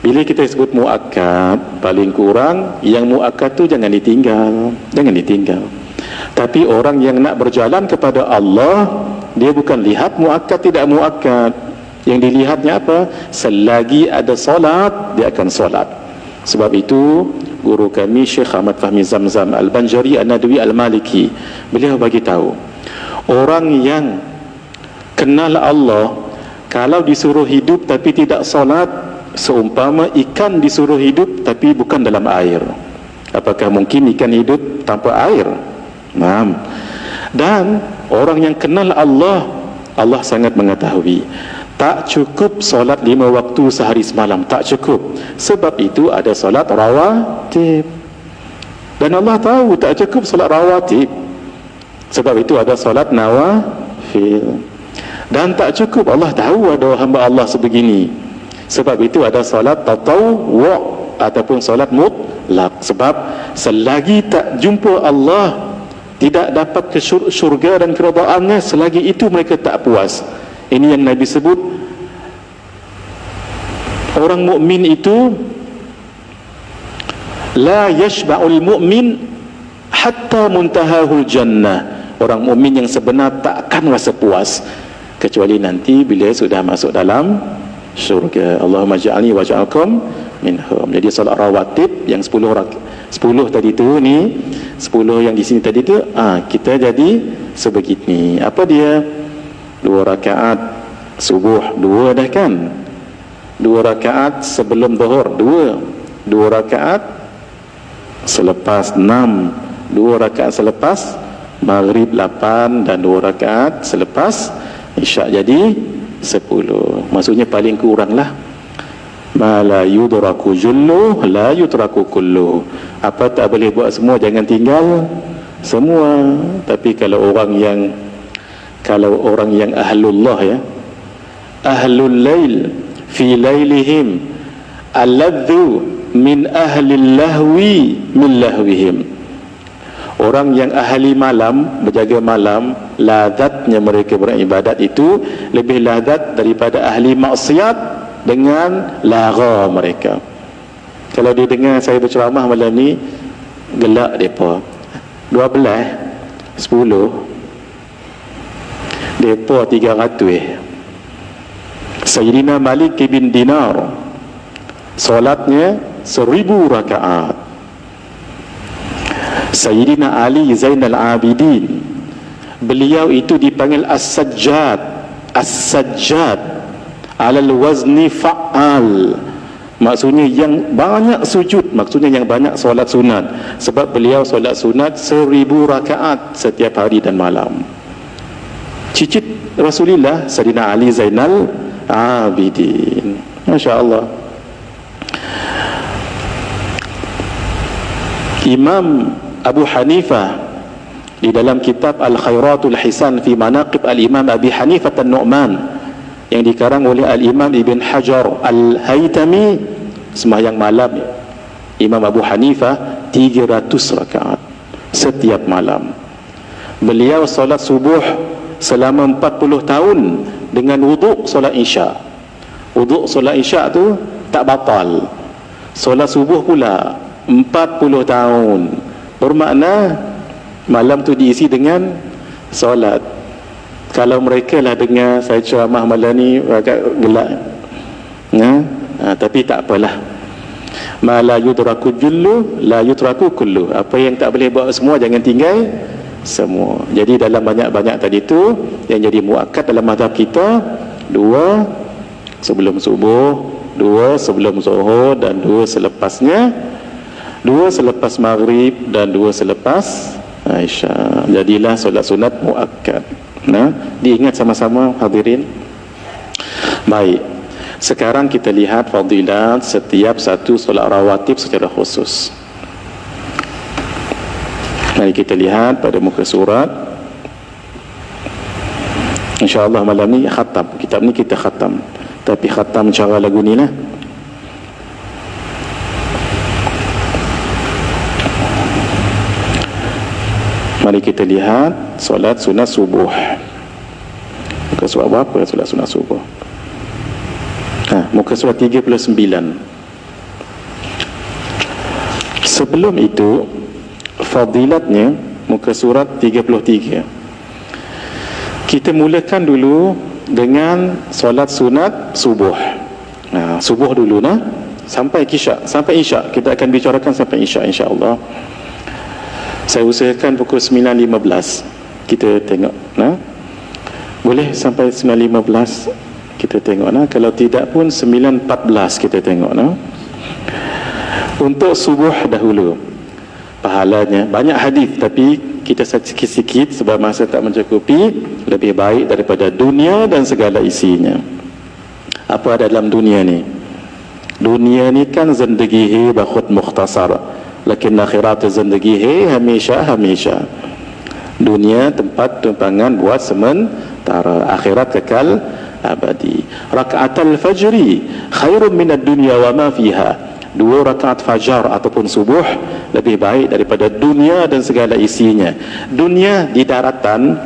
Bila kita sebut muakkad, paling kurang yang muakkad tu jangan ditinggal. Tapi orang yang nak berjalan kepada Allah, dia bukan lihat muakkad tidak muakkad. Yang dilihatnya apa? Selagi ada solat, dia akan solat. Sebab itu guru kami Syekh Ahmad Fahmi Zamzam Al-Banjari An-Nadwi Al-Maliki, beliau bagi tahu, orang yang kenal Allah, kalau disuruh hidup tapi tidak solat, seumpama ikan disuruh hidup tapi bukan dalam air. Apakah mungkin ikan hidup tanpa air? Naam. Dan orang yang kenal Allah, Allah sangat mengetahui. Tak cukup solat 5 waktu sehari semalam, tak cukup. Sebab itu ada solat rawatib. Dan Allah tahu tak cukup solat rawatib. Sebab itu ada solat nawafil. Dan tak cukup, Allah tahu ada hamba Allah sebegini. Sebab itu ada solat tatawwu' ataupun solat mutlak. Sebab selagi tak jumpa Allah, tidak dapat ke syurga dan keredaannya, selagi itu mereka tak puas. Ini yang Nabi sebut, orang mukmin itu la yashba'ul mu'min hatta muntahahul jannah. Orang mukmin yang sebenar tak akan rasa puas kecuali nanti bila sudah masuk dalam syurga. Allahumma ja'alni wa ja'alkum minhum. Jadi solat rawatib yang 10 tadi tu ni, 10 yang di sini tadi tu, kita jadi sebegini. Apa dia? 2 rakaat subuh, 2 dah kan? 2 rakaat sebelum zuhur, 2 rakaat selepas 6, 2 rakaat selepas maghrib 8, dan 2 rakaat selepas isyak, jadi 10. Maksudnya paling kurang lah, ma la yudraku jullu la yutraku kullu. Apa tak boleh buat semua, jangan tinggal semua. Tapi kalau orang yang ahlullah, ya, ahlul lail fi lailihim alladhu min ahlil lahwi min lahwihim. Orang yang ahli malam, berjaga malam, lazatnya mereka beribadat itu lebih lazat daripada ahli maksiat dengan lara mereka. Kalau dia dengar saya berceramah malam ni, gelak mereka 12, 10, mereka 300. Sayyidina Malik bin Dinar solatnya 1000 rakaat. Sayyidina Ali Zainal Abidin, beliau itu dipanggil As-Sajjad. As-Sajjad alal wazni fa'al, maksudnya yang banyak sujud, maksudnya yang banyak solat sunat. Sebab beliau solat sunat 1000 rakaat setiap hari dan malam. Cicit Rasulullah Sayyidina Ali Zainal Abidin, Masya Allah. Imam Abu Hanifah Di dalam kitab Al-Khairatul Hisan fi Manaqib Al-Imam Abi Hanifah An-Nu'man yang dikarang oleh Al-Imam Ibn Hajar Al-Haytami, sembahyang malam Imam Abu Hanifah 300 rakaat setiap malam. Beliau solat subuh selama 40 tahun dengan wuduk solat isya. Wuduk solat isya tu tak batal. Solat subuh pula 40 tahun. Bermakna malam tu diisi dengan solat. Kalau mereka lah dengar saya ceramah malam ni agak gelak, tapi tak apalah. Ma la yudraku jullu la yutraku kullu. Apa yang tak boleh buat semua jangan tinggal semua. Jadi dalam banyak-banyak tadi tu yang jadi muakkad dalam mazhab kita, 2 sebelum subuh, 2 sebelum zuhur dan 2 selepasnya, 2 selepas maghrib dan 2 selepas Aisyah. Jadilah solat sunat muakkad. Diingat sama-sama hadirin. Baik, sekarang kita lihat fadilat setiap satu solat rawatib secara khusus. Mari kita lihat pada muka surat. InsyaAllah malam ni khatam. Kitab ni kita khatam, tapi khatam cara lagu ni lah. Mari kita lihat solat sunat subuh. Muka surat berapa solat sunat subuh? Muka surat 39. Sebelum itu, fadilatnya muka surat 33. Kita mulakan dulu dengan solat sunat subuh. Subuh dulu sampai isyak, sampai isyak. Kita akan bicarakan sampai isyak insya-Allah. Saya usahakan pukul 9.15 kita tengok. Boleh sampai 9.15 kita tengok. Kalau tidak pun 9.14 kita tengok. Untuk subuh dahulu, pahalanya banyak hadis, tapi kita sikit-sikit sebab masa tak mencukupi. Lebih baik daripada dunia dan segala isinya. Apa ada dalam dunia ni? Dunia ni kan zindagi hai bakhut mukhtasar, lakin akhirat zindagi hai hamisha. Dunia tempat tumpangan buat sementara, akhirat kekal abadi. Rakaatul fajri khairun minad dunya wa ma fiha. 2 rakaat fajar ataupun subuh lebih baik daripada dunia dan segala isinya. Dunia di daratan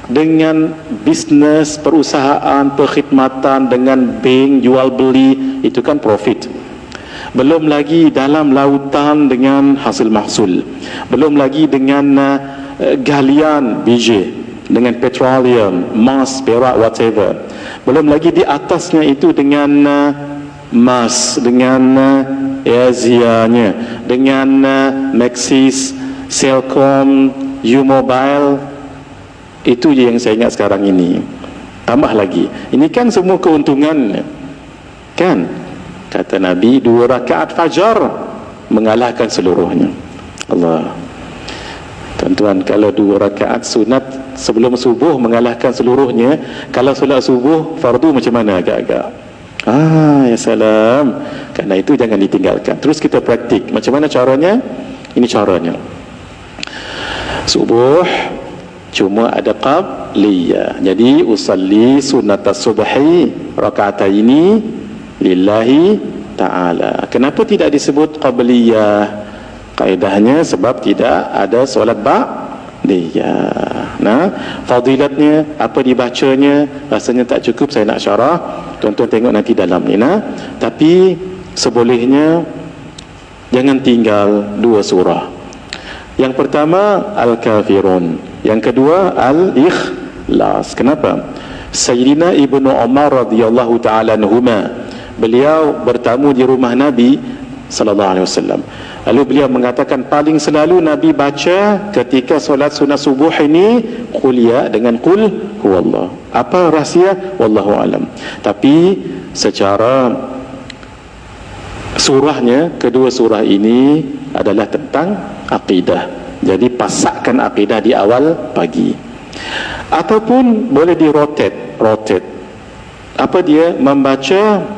dengan bisnes, perusahaan, perkhidmatan, dengan bank, jual beli, itu kan profit. Belum lagi dalam lautan dengan hasil mahsul. Belum lagi dengan galian biji, dengan petroleum, emas, perak, whatever. Belum lagi di atasnya itu dengan emas, dengan Azianya, dengan Maxis, Cellcom, U-Mobile. Itu je yang saya ingat sekarang ini. Tambah lagi, ini kan semua keuntungan, kan? Kata Nabi, 2 rakaat fajar mengalahkan seluruhnya. Allah. Tuan-tuan, kalau 2 rakaat sunat sebelum subuh mengalahkan seluruhnya, kalau solat subuh fardu macam mana agak-agak? Ya salam. Karena itu jangan ditinggalkan. Terus kita praktik. Macam mana caranya? Ini caranya. Subuh cuma ada qabliyah. Jadi usalli sunnatas subhi raka'ataini lillahi ta'ala. Kenapa tidak disebut qabliyah? Kaedahnya sebab tidak ada solat ba'diyah. Fadilatnya apa dibacanya rasanya tak cukup saya nak syarah. Tuan-tuan tengok nanti dalam ni. Tapi sebolehnya jangan tinggal 2 surah. Yang pertama Al-Kafirun, yang kedua Al-Ikhlas. Kenapa? Sayyidina Ibnu Umar radhiyallahu ta'ala anhuma, beliau bertamu di rumah Nabi sallallahu alaihi wasallam. Lalu beliau mengatakan paling selalu Nabi baca ketika solat sunat subuh ini qul ya dengan qul huwallah. Apa rahsia? Wallahu alam. Tapi secara surahnya, kedua surah ini adalah tentang akidah. Jadi pasakkan akidah di awal pagi. Ataupun boleh di rotate. Apa dia? Membaca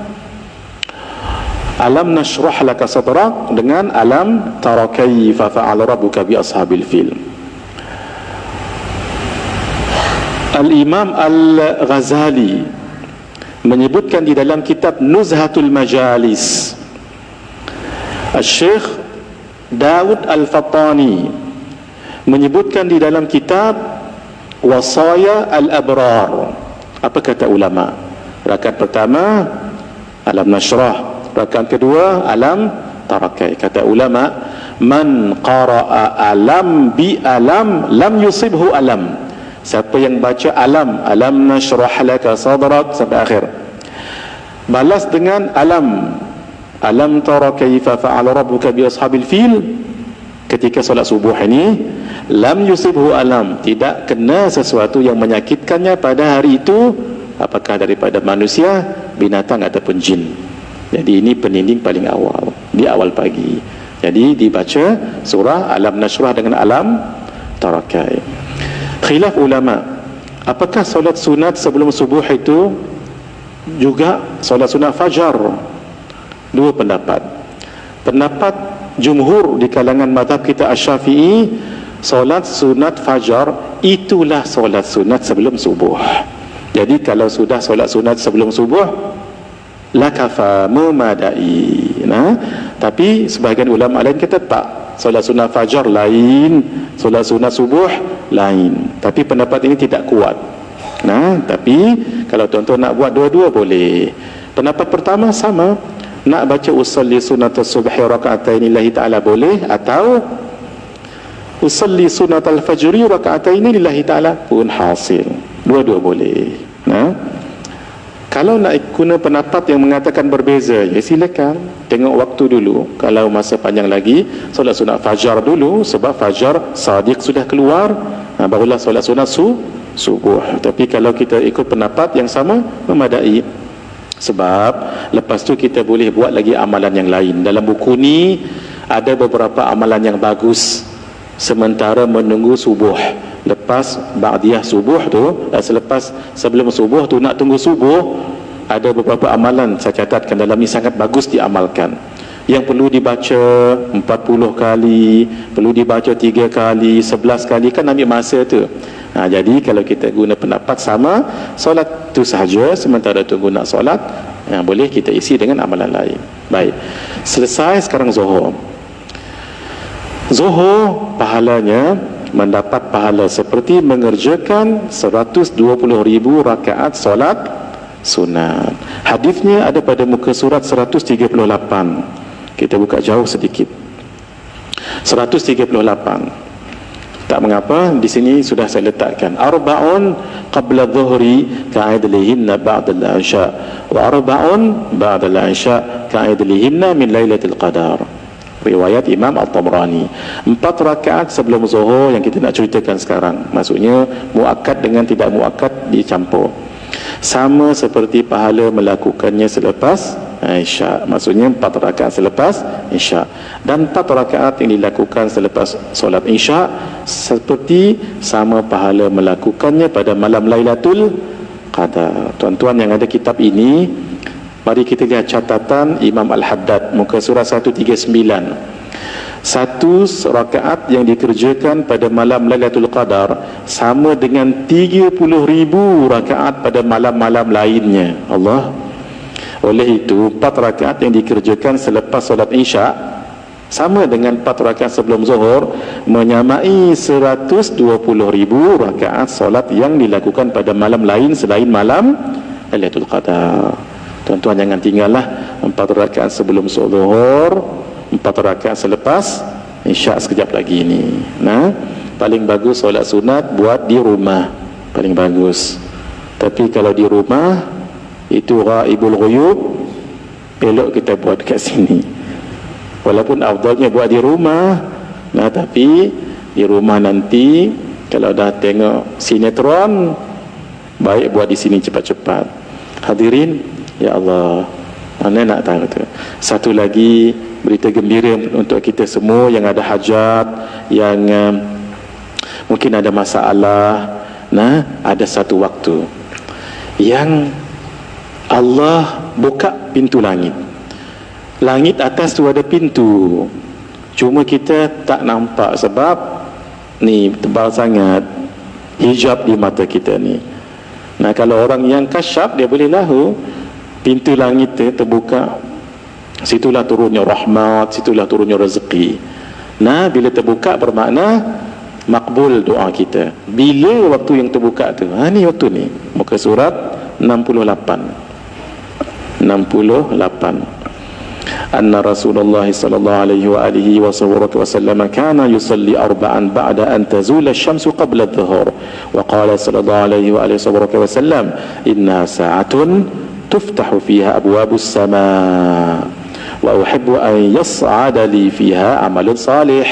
Alam nashrah laka sadrak dengan alam tara kaifa fa'ala rabbuka bi ashabil fil. Al-Imam Al-Ghazali menyebutkan di dalam kitab Nuzhatul Majalis, Al-Syekh Daud Al-Fattani menyebutkan di dalam kitab Wasaya Al-Abrar. Apa kata ulama? Rakaat pertama Alam Nashrah, rakaat kedua Alam Tarakai. Kata ulama, man qara'a alam bi alam lam yusibhu alam. Siapa yang baca alam nashrah laka sadrak sampai akhir, balas dengan alam tara kaifa fa'ala rabbuka bi ashabil fil, ketika solat subuh ini lam yusibhu alam, tidak kena sesuatu yang menyakitkannya pada hari itu, apakah daripada manusia, binatang ataupun jin. Jadi ini peninding paling awal, di awal pagi. Jadi dibaca surah Alam Nashrah dengan Alam Tarakai. Khilaf ulama, apakah solat sunat sebelum subuh itu juga solat sunat fajar? Dua pendapat. Pendapat jumhur di kalangan mazhab kita Asy-Syafi'i, solat sunat fajar itulah solat sunat sebelum subuh. Jadi kalau sudah solat sunat sebelum subuh, la kafa mumadai. Tapi sebahagian ulama lain kata tak, solat sunat fajar lain, solat sunat subuh lain. Tapi pendapat ini tidak kuat. Tapi kalau tuan-tuan nak buat dua-dua boleh. Pendapat pertama sama, nak baca usalli sunat subhi raka'ataini lillahi ta'ala boleh, atau usalli sunat al-fajri raka'ataini lillahi ta'ala pun hasil. Dua-dua boleh. Kalau nak guna pendapat yang mengatakan berbeza, ya silakan, tengok waktu dulu. Kalau masa panjang lagi, solat sunat fajar dulu, sebab fajar sadiq sudah keluar, barulah solat sunat subuh. Tapi kalau kita ikut pendapat yang sama, memadai. Sebab lepas tu kita boleh buat lagi amalan yang lain. Dalam buku ni ada beberapa amalan yang bagus sementara menunggu subuh. Lepas ba'diyah subuh tu, selepas sebelum subuh tu nak tunggu subuh, ada beberapa amalan saya catatkan dalam ni sangat bagus diamalkan. Yang perlu dibaca 40 kali, perlu dibaca 3 kali, 11 kali, kan ambil masa tu. Jadi kalau kita guna pendapat sama, solat tu sahaja sementara tunggu nak solat, boleh kita isi dengan amalan lain. Baik, selesai sekarang Zuhur. Zuhur pahalanya mendapat pahala seperti mengerjakan 120,000 rakaat solat sunat. Hadisnya ada pada muka surat 138. Kita buka jauh sedikit. 138. Tak mengapa, di sini sudah saya letakkan. Arba'un qabla dhuhri ka'idlihinna ba'da al-'isha wa arba'un ba'da al-'isha ka'idlihinna min lailatul qadar. Riwayat Imam At-Tabrani. 4 rakaat sebelum zuhur yang kita nak ceritakan sekarang. Maksudnya muakkad dengan tidak muakkad dicampur. Sama seperti pahala melakukannya selepas Isya. Maksudnya 4 rakaat selepas Isya. Dan 4 rakaat yang dilakukan selepas solat Isya seperti sama pahala melakukannya pada malam Lailatul Qadar. Tuan-tuan yang ada kitab ini, mari kita lihat catatan Imam Al-Haddad, muka surat 139. 1 rakaat yang dikerjakan pada malam Lailatul Qadar sama dengan 30,000 rakaat pada malam-malam lainnya. Allah. Oleh itu 4 rakaat yang dikerjakan selepas solat Isya sama dengan 4 rakaat sebelum zuhur, menyamai 120,000 rakaat solat yang dilakukan pada malam lain selain malam Lailatul Qadar. Tuan-tuan jangan tinggallah 4 rakaat sebelum zuhur, 4 rakaat selepas Isya sekejap lagi ni. Paling bagus solat sunat buat di rumah, paling bagus. Tapi kalau di rumah itu ghaibul ghuyub, elok kita buat kat sini. Walaupun afdalnya buat di rumah, tapi di rumah nanti kalau dah tengok sinetron, baik buat di sini cepat-cepat. Hadirin, ya Allah, mana nak tahu tu. Satu lagi berita gembira untuk kita semua yang ada hajat, yang mungkin ada masalah. Ada satu waktu yang Allah buka pintu langit. Langit atas tu ada pintu, cuma kita tak nampak sebab ni tebal sangat. hijab di mata kita ni. Nah, kalau orang yang kasyaf, dia boleh lahu pintu langit terbuka, situlah turunnya rahmat, situlah turunnya rezeki. Nah, bila terbuka bermakna makbul doa kita. Bila waktu yang terbuka tu? Ni waktu ni. Muka surat 68. Anna Rasulullah sallallahu alaihi wa alihi wa sallam kana yusalli arba'an ba'da an tazula asy-syamsu qabla adh-dhuhur wa qala sallallahu alaihi wa alihi wa sallam inna sa'atun tuftahu fiha abwabus samaa wa uhibbu an yas'ada li fiha amalun salih.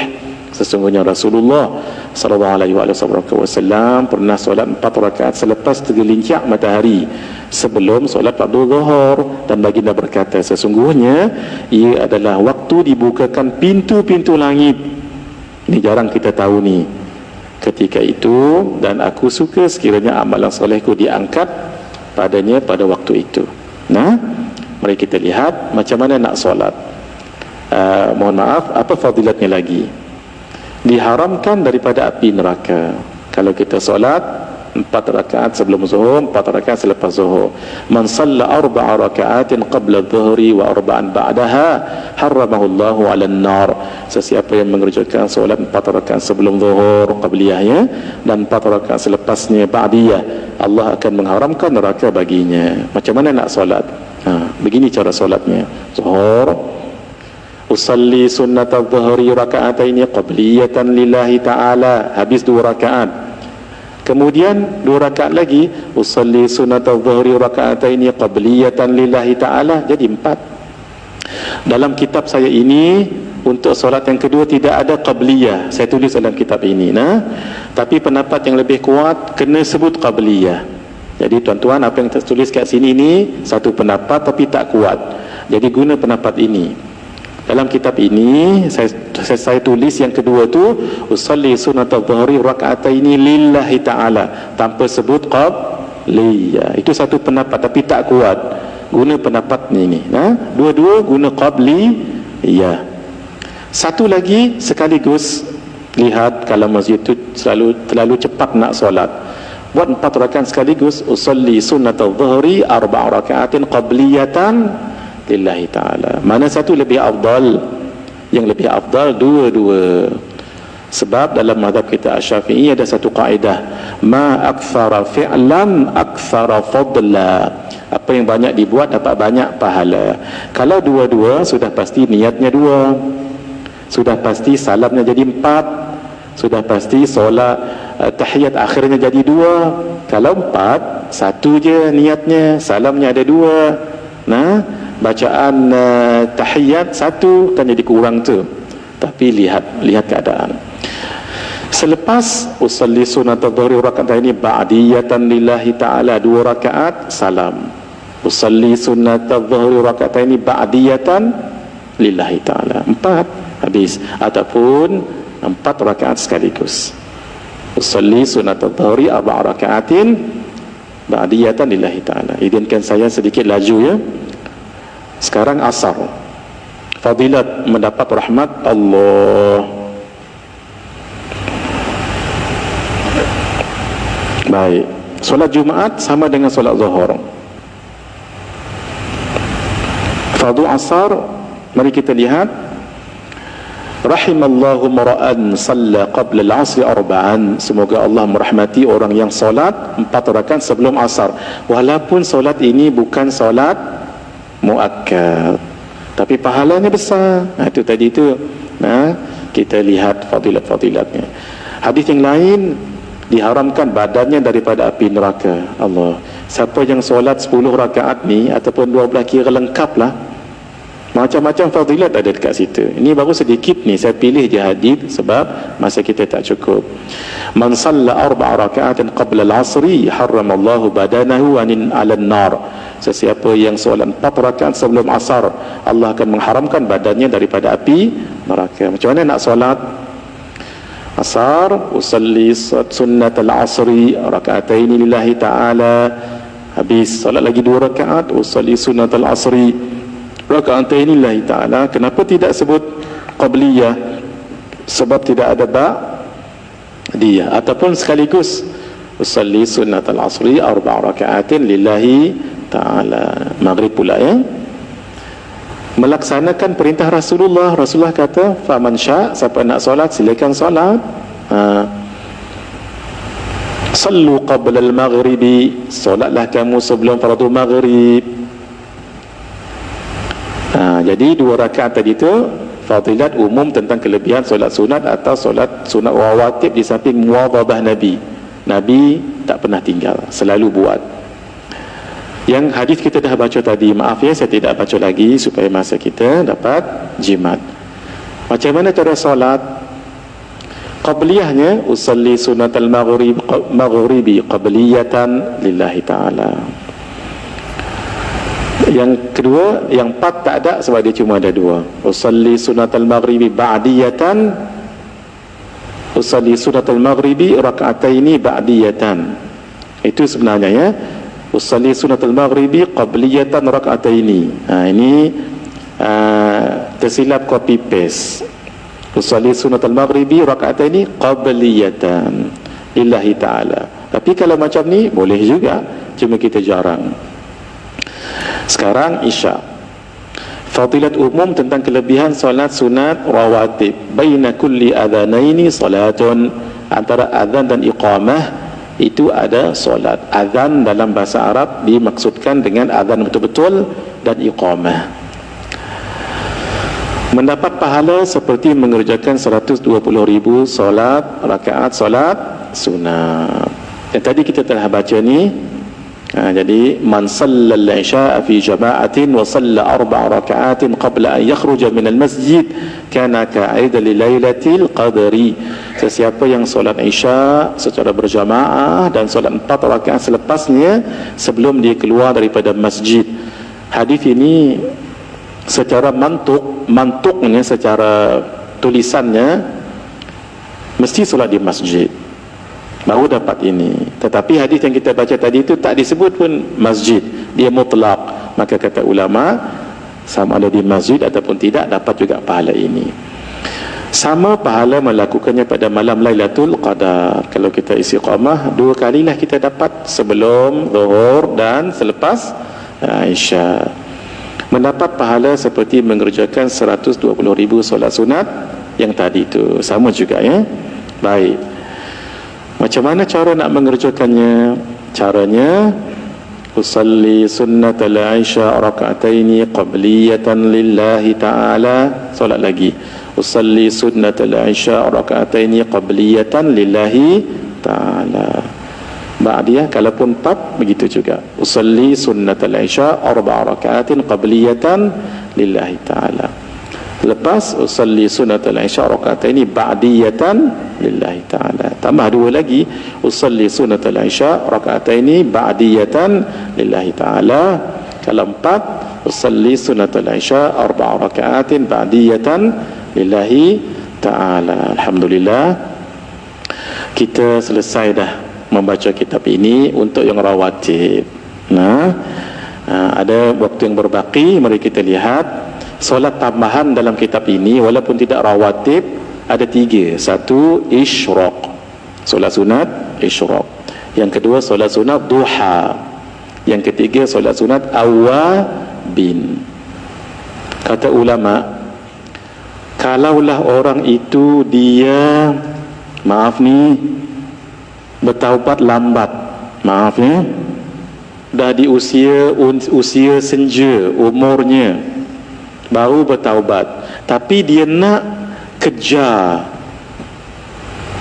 Sesungguhnya Rasulullah sallallahu alaihi wasallam pernah solat 4 rakaat selepas tergelincir matahari sebelum solat fardu zuhur, dan baginda berkata, sesungguhnya ia adalah waktu dibukakan pintu-pintu langit. Ini jarang kita tahu ni ketika itu, dan aku suka sekiranya amalan solehku diangkat padanya pada waktu itu. Nah, mari kita lihat macam mana nak solat. Mohon maaf, apa fadilatnya lagi? Diharamkan daripada api neraka. Kalau kita solat 4 rakaat sebelum zuhur, 4 rakaat selepas zuhur. Man shalla 4 rakaatin qabla adh-dhuhri wa 4 ba'daha harramahu Allahu 'alan nar. Sesiapa yang mengerjakan solat 4 rakaat sebelum zuhur qabliyahnya dan 4 rakaat selepasnya ba'diyah, Allah akan mengharamkan neraka baginya. Macam mana nak solat? Begini cara solatnya. Zuhur, usalli sunnat adh-dhuhri raka'ataini qabliyatan lillahi ta'ala, habis 2 rakaat. Kemudian 2 rakaat lagi, usalli sunnat adh-dhuhri raka'ataini qabliyatan lillahi ta'ala, jadi 4. Dalam kitab saya ini, untuk solat yang kedua tidak ada qabliyah, saya tulis dalam kitab ini. Tapi pendapat yang lebih kuat kena sebut qabliyah. Jadi tuan-tuan, apa yang tertulis kat sini ni satu pendapat tapi tak kuat, jadi guna pendapat ini. Dalam kitab ini saya tulis yang kedua tu usalli sunnatal dhuhri raka'ataini lillahi ta'ala tanpa sebut qabliyah. Itu satu pendapat tapi tak kuat, guna pendapat ni. Dua-dua guna qabliyah. Satu lagi sekaligus, lihat kalau masjid tu terlalu cepat nak solat, buat 4 rakaat sekaligus, usalli sunnatal dhuhri 4 rakaatin qabliyatan lillahi ta'ala. Mana satu lebih afdal? Yang lebih afdal dua-dua. Sebab dalam mazhab kita Asy-Syafi'i ada satu kaedah, ma aktsara fi'lan aktsara fadla. Apa yang banyak dibuat dapat banyak pahala. Kalau dua-dua, sudah pasti niatnya 2, sudah pasti salamnya jadi 4, sudah pasti solat tahiyat akhirnya jadi 2. Kalau 4, satu je niatnya, salamnya ada 2. Bacaan tahiyat 1 kan jadi kurang tu. Tapi lihat keadaan. Selepas usalli sunnatal dhuhri raka'ataini ba'diyatan lillahi ta'ala, 2 rakaat salam. Usalli sunnatal dhuhri raka'ataini ba'diyatan lillahi ta'ala, 4 habis. Ataupun 4 rakaat sekaligus. Usalli sunnatal dhuhri 4 raka'atin ba'diyatan lillahi ta'ala. Izinkan saya sedikit laju ya. Sekarang asar, fadilat mendapat rahmat Allah. Baik, solat Jumaat sama dengan solat Zuhur. Fardhu asar, mari kita lihat. Rahimallahu mara'an salla qabla al-'asri 4. Semoga Allah merahmati orang yang solat 4 rakaat sebelum asar. Walaupun solat ini bukan solat muakkad, tapi pahalanya besar. Itu tadi tu. Kita lihat fadilat-fadilatnya. Hadis yang lain, diharamkan badannya daripada api neraka. Allah, siapa yang solat 10 rakaat ni ataupun 12 kira lengkap lah. Macam-macam fadilat ada dekat situ. Ini baru sedikit ni, saya pilih je hadis sebab masa kita tak cukup. Man shalla 4 raka'atin qabla al-'asri harramallahu badanahu 'alan nar. Sesiapa yang solat 4 rakaat sebelum asar, Allah akan mengharamkan badannya daripada api neraka. Macam mana nak solat asar? Usalli sunnatal 'asri raka'ataini lillahi ta'ala. Habis solat lagi 2 rakaat, usalli sunnatal 'asri raka'ataini lillahi ta'ala. Kenapa tidak sebut qabliyah? Sebab tidak ada ba'diyah. Ataupun sekaligus usalli sunnatal asri 4 rakaatin lillahi ta'ala. Maghrib pula ya, melaksanakan perintah Rasulullah. Rasulullah kata, faman sya', siapa nak solat silakan solat. Sallu qabla al-maghribi, solatlah kamu sebelum fardu maghrib. Jadi 2 rakaat tadi tu fadilat umum tentang kelebihan solat sunat atau solat sunat rawatib di samping muwadhabah Nabi. Nabi tak pernah tinggal, selalu buat. Yang hadis kita dah baca tadi, maaf ya saya tidak baca lagi supaya masa kita dapat jimat. Macam mana cara solat? Qabliyahnya, usalli sunatal maghribi qabliyatan lillahi ta'ala. Yang kedua, yang 4 tak ada sebab dia cuma ada 2. Usalli sunatal maghribi ba'diyatan, usalli sunatal maghribi raka'ataini ba'diyatan. Itu sebenarnya ya, usalli sunatal maghribi qabliyatan raka'ataini. Ini tersilap copy paste. Usalli sunatal maghribi raka'ataini qabliyatan lillahi ta'ala. Tapi kalau macam ni boleh juga, cuma kita jarang. Sekarang Isya. Fadilat umum tentang kelebihan solat sunat rawatib. Baina kulli adhanaini salatun, antara azan dan iqamah itu ada solat. Azan dalam bahasa Arab dimaksudkan dengan azan betul-betul dan iqamah. Mendapat pahala seperti mengerjakan 120,000 solat rakaat solat sunat. Yang tadi kita telah baca ni. Jadi man sallal isya'a fi jama'atin wa salla 4 raka'atin qabla an yakhruja min al-masjid kana ka'ida li lailatil qadri. Sesiapa yang solat isya secara berjamaah dan solat 4 rakaat selepasnya sebelum dia keluar daripada masjid. Hadis ini secara mantuknya, secara tulisannya mesti solat di masjid baru dapat ini. Tetapi hadis yang kita baca tadi itu tak disebut pun masjid, dia mutlak. Maka kata ulama, sama ada di masjid ataupun tidak dapat juga pahala ini. Sama pahala melakukannya pada malam Lailatul Qadar. Kalau kita istiqamah 2 kalilah kita dapat, sebelum Zuhur dan selepas Isya. Mendapat pahala seperti mengerjakan 120,000 solat sunat yang tadi itu. Sama juga ya. Baik. Macam mana cara nak mengerjakannya? Caranya, usalli sunnatal isya raka'ataini qabliyatan lillahi ta'ala. Solat lagi. Usalli sunnatal isya raka'ataini qabliyatan lillahi ta'ala. Ba'diyah kalaupun 4 begitu juga. Usalli sunnatal isya 4 raka'atin qabliyatan lillahi ta'ala. Lepas usalli sunnatal isya raka'ataini ba'diyatan lillahi ta'ala. Tambah 2 lagi, usalli sunnatal isya raka'ataini ba'diyatan lillahi ta'ala. Kalau 4, usalli sunnatal isya 4 raka'atin ba'diyatan lillahi ta'ala. Alhamdulillah, kita selesai dah membaca kitab ini untuk yang rawatib. Ada waktu yang berbaki, mari kita lihat solat tambahan dalam kitab ini. Walaupun tidak rawatib, ada 3. 1, isyraq, solat sunat isyraq. Yang kedua, solat sunat duha. Yang ketiga, solat sunat awabin. Kata ulama, kalaulah orang itu dia bertaubat lambat, dah di usia senja umurnya baru bertaubat, tapi dia nak kejar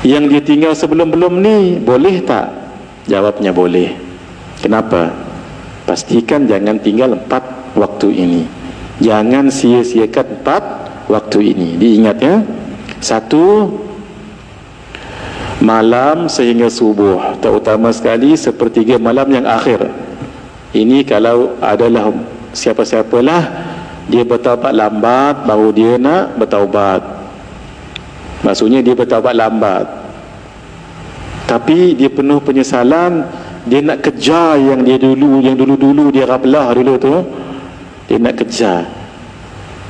yang dia tinggal sebelum-belum ni, boleh tak? Jawabnya boleh. Kenapa? Pastikan jangan tinggal 4 waktu ini. Jangan sia-siakan 4 waktu ini. Diingat ya. 1, malam sehingga subuh, terutama sekali sepertiga malam yang akhir. Ini kalau adalah siapa-siapalah dia bertaubat lambat, baru dia nak bertaubat, maksudnya dia bertaubat lambat, tapi dia penuh penyesalan, dia nak kejar yang dulu dia rablah dulu tu, dia nak kejar,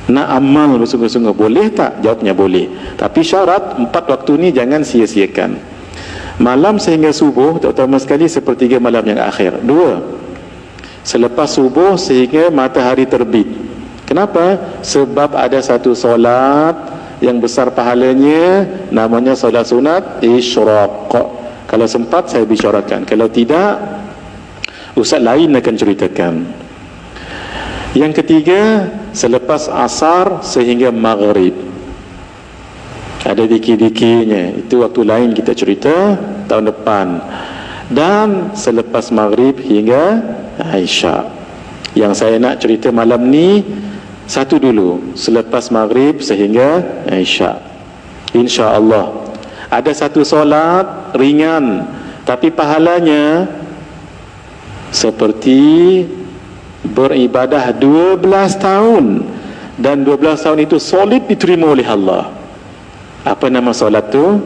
nak amal bersungguh-sungguh. Boleh tak? Jawabnya boleh. Tapi syarat 4 waktu ni jangan sia-siakan. Malam sehingga subuh, terutama sekali sepertiga malam yang akhir. 2, selepas subuh sehingga matahari terbit. Kenapa? Sebab ada satu solat yang besar pahalanya, namanya solat sunat isyraq. Kalau sempat saya bicarakan, kalau tidak ustaz lain akan ceritakan. Yang ketiga, selepas asar sehingga maghrib. Ada dikir-dikirnya, itu waktu lain kita cerita tahun depan. Dan selepas maghrib hingga isyak. Yang saya nak cerita malam ni satu dulu, selepas maghrib sehingga isyak. InsyaAllah ada satu solat ringan, tapi pahalanya seperti beribadah 12 tahun, dan 12 tahun itu solid diterima oleh Allah. Apa nama solat tu?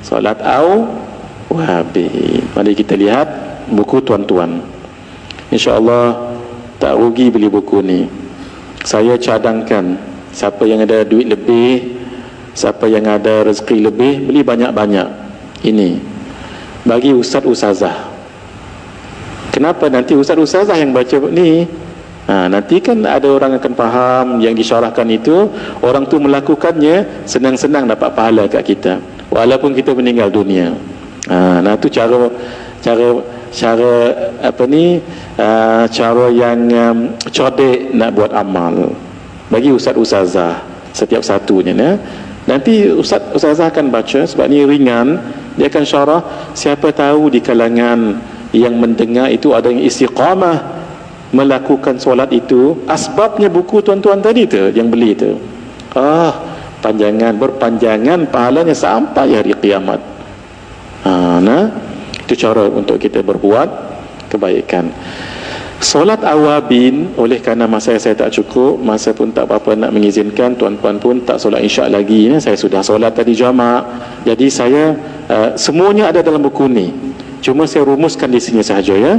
Solat Awwabin. Mari kita lihat buku tuan-tuan. InsyaAllah tak rugi beli buku ni. Saya cadangkan, siapa yang ada duit lebih, siapa yang ada rezeki lebih, beli banyak-banyak ini bagi ustaz-ustazah. Kenapa? Nanti ustaz-ustazah yang baca ni, nanti kan ada orang akan faham yang disyarahkan itu, orang tu melakukannya, senang-senang dapat pahala kat kita walaupun kita meninggal dunia. Nah tu cara apa ni, cara yang cerdik nak buat amal bagi ustaz-ustazah setiap satunya. Nanti ustazah akan baca, sebab ni ringan, dia akan syarah. Siapa tahu di kalangan yang mendengar itu ada yang istiqamah melakukan solat itu. Asbabnya buku tuan-tuan tadi tu yang beli tu, berpanjangan pahalanya sampai hari kiamat. Itu cara untuk kita berbuat kebaikan. Solat awabin, oleh kerana masa saya tak cukup, masa pun tak apa-apa nak mengizinkan, tuan-puan pun tak solat isyak lagi. Saya sudah solat tadi jamak. Jadi saya semuanya ada dalam buku ni, cuma saya rumuskan di sini sahaja ya.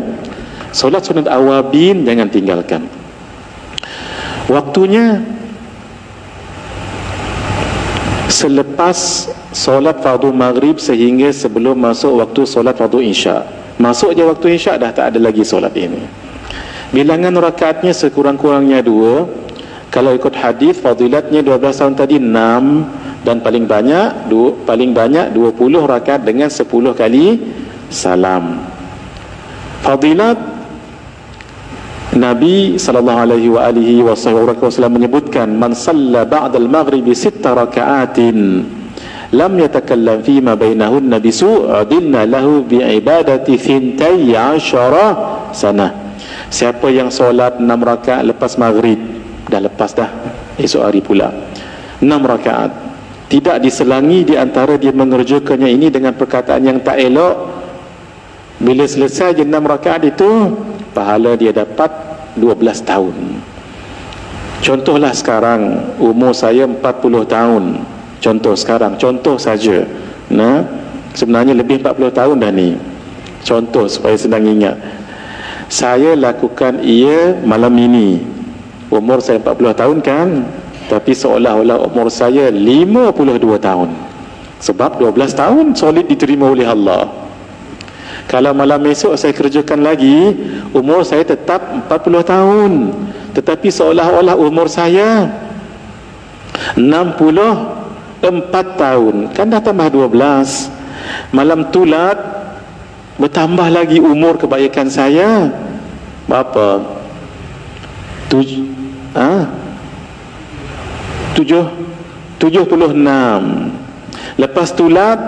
Solat sunat awabin jangan tinggalkan. Waktunya selepas solat fardu maghrib sehingga sebelum masuk waktu solat fardu isyak. Masuk je waktu isyak dah tak ada lagi solat ini. Bilangan rakaatnya sekurang-kurangnya 2. Kalau ikut hadis fadilatnya 12 tahun tadi 6, dan paling banyak 20 rakaat dengan 10 kali salam. Fadilat Nabi sallallahu alaihi wasallam menyebutkan, man shalla ba'da al-maghribi 6 raka'atin lam yatakallam fima bainahunna bisu'adilna lahu bi'ibadati 12 sanah. Siapa yang solat 6 rakaat lepas maghrib, dah lepas dah, esok hari pula 6 rakaat, tidak diselangi di antara dia mengerjakannya ini dengan perkataan yang tak elok, bila selesai je 6 rakaat itu, pahala dia dapat 12 tahun. Contohlah sekarang umur saya 40 tahun. Contoh saja. Sebenarnya lebih 40 tahun dah ni. Contoh supaya senang ingat. Saya lakukan ia malam ini. Umur saya 40 tahun kan, tapi seolah-olah umur saya 52 tahun. Sebab 12 tahun solid diterima oleh Allah. Kalau malam esok saya kerjakan lagi, umur saya tetap 40 tahun, tetapi seolah-olah umur saya 64 tahun. Kan dah tambah 12. Malam tulat bertambah lagi umur kebaikan saya. Berapa? 76. Lepas tulat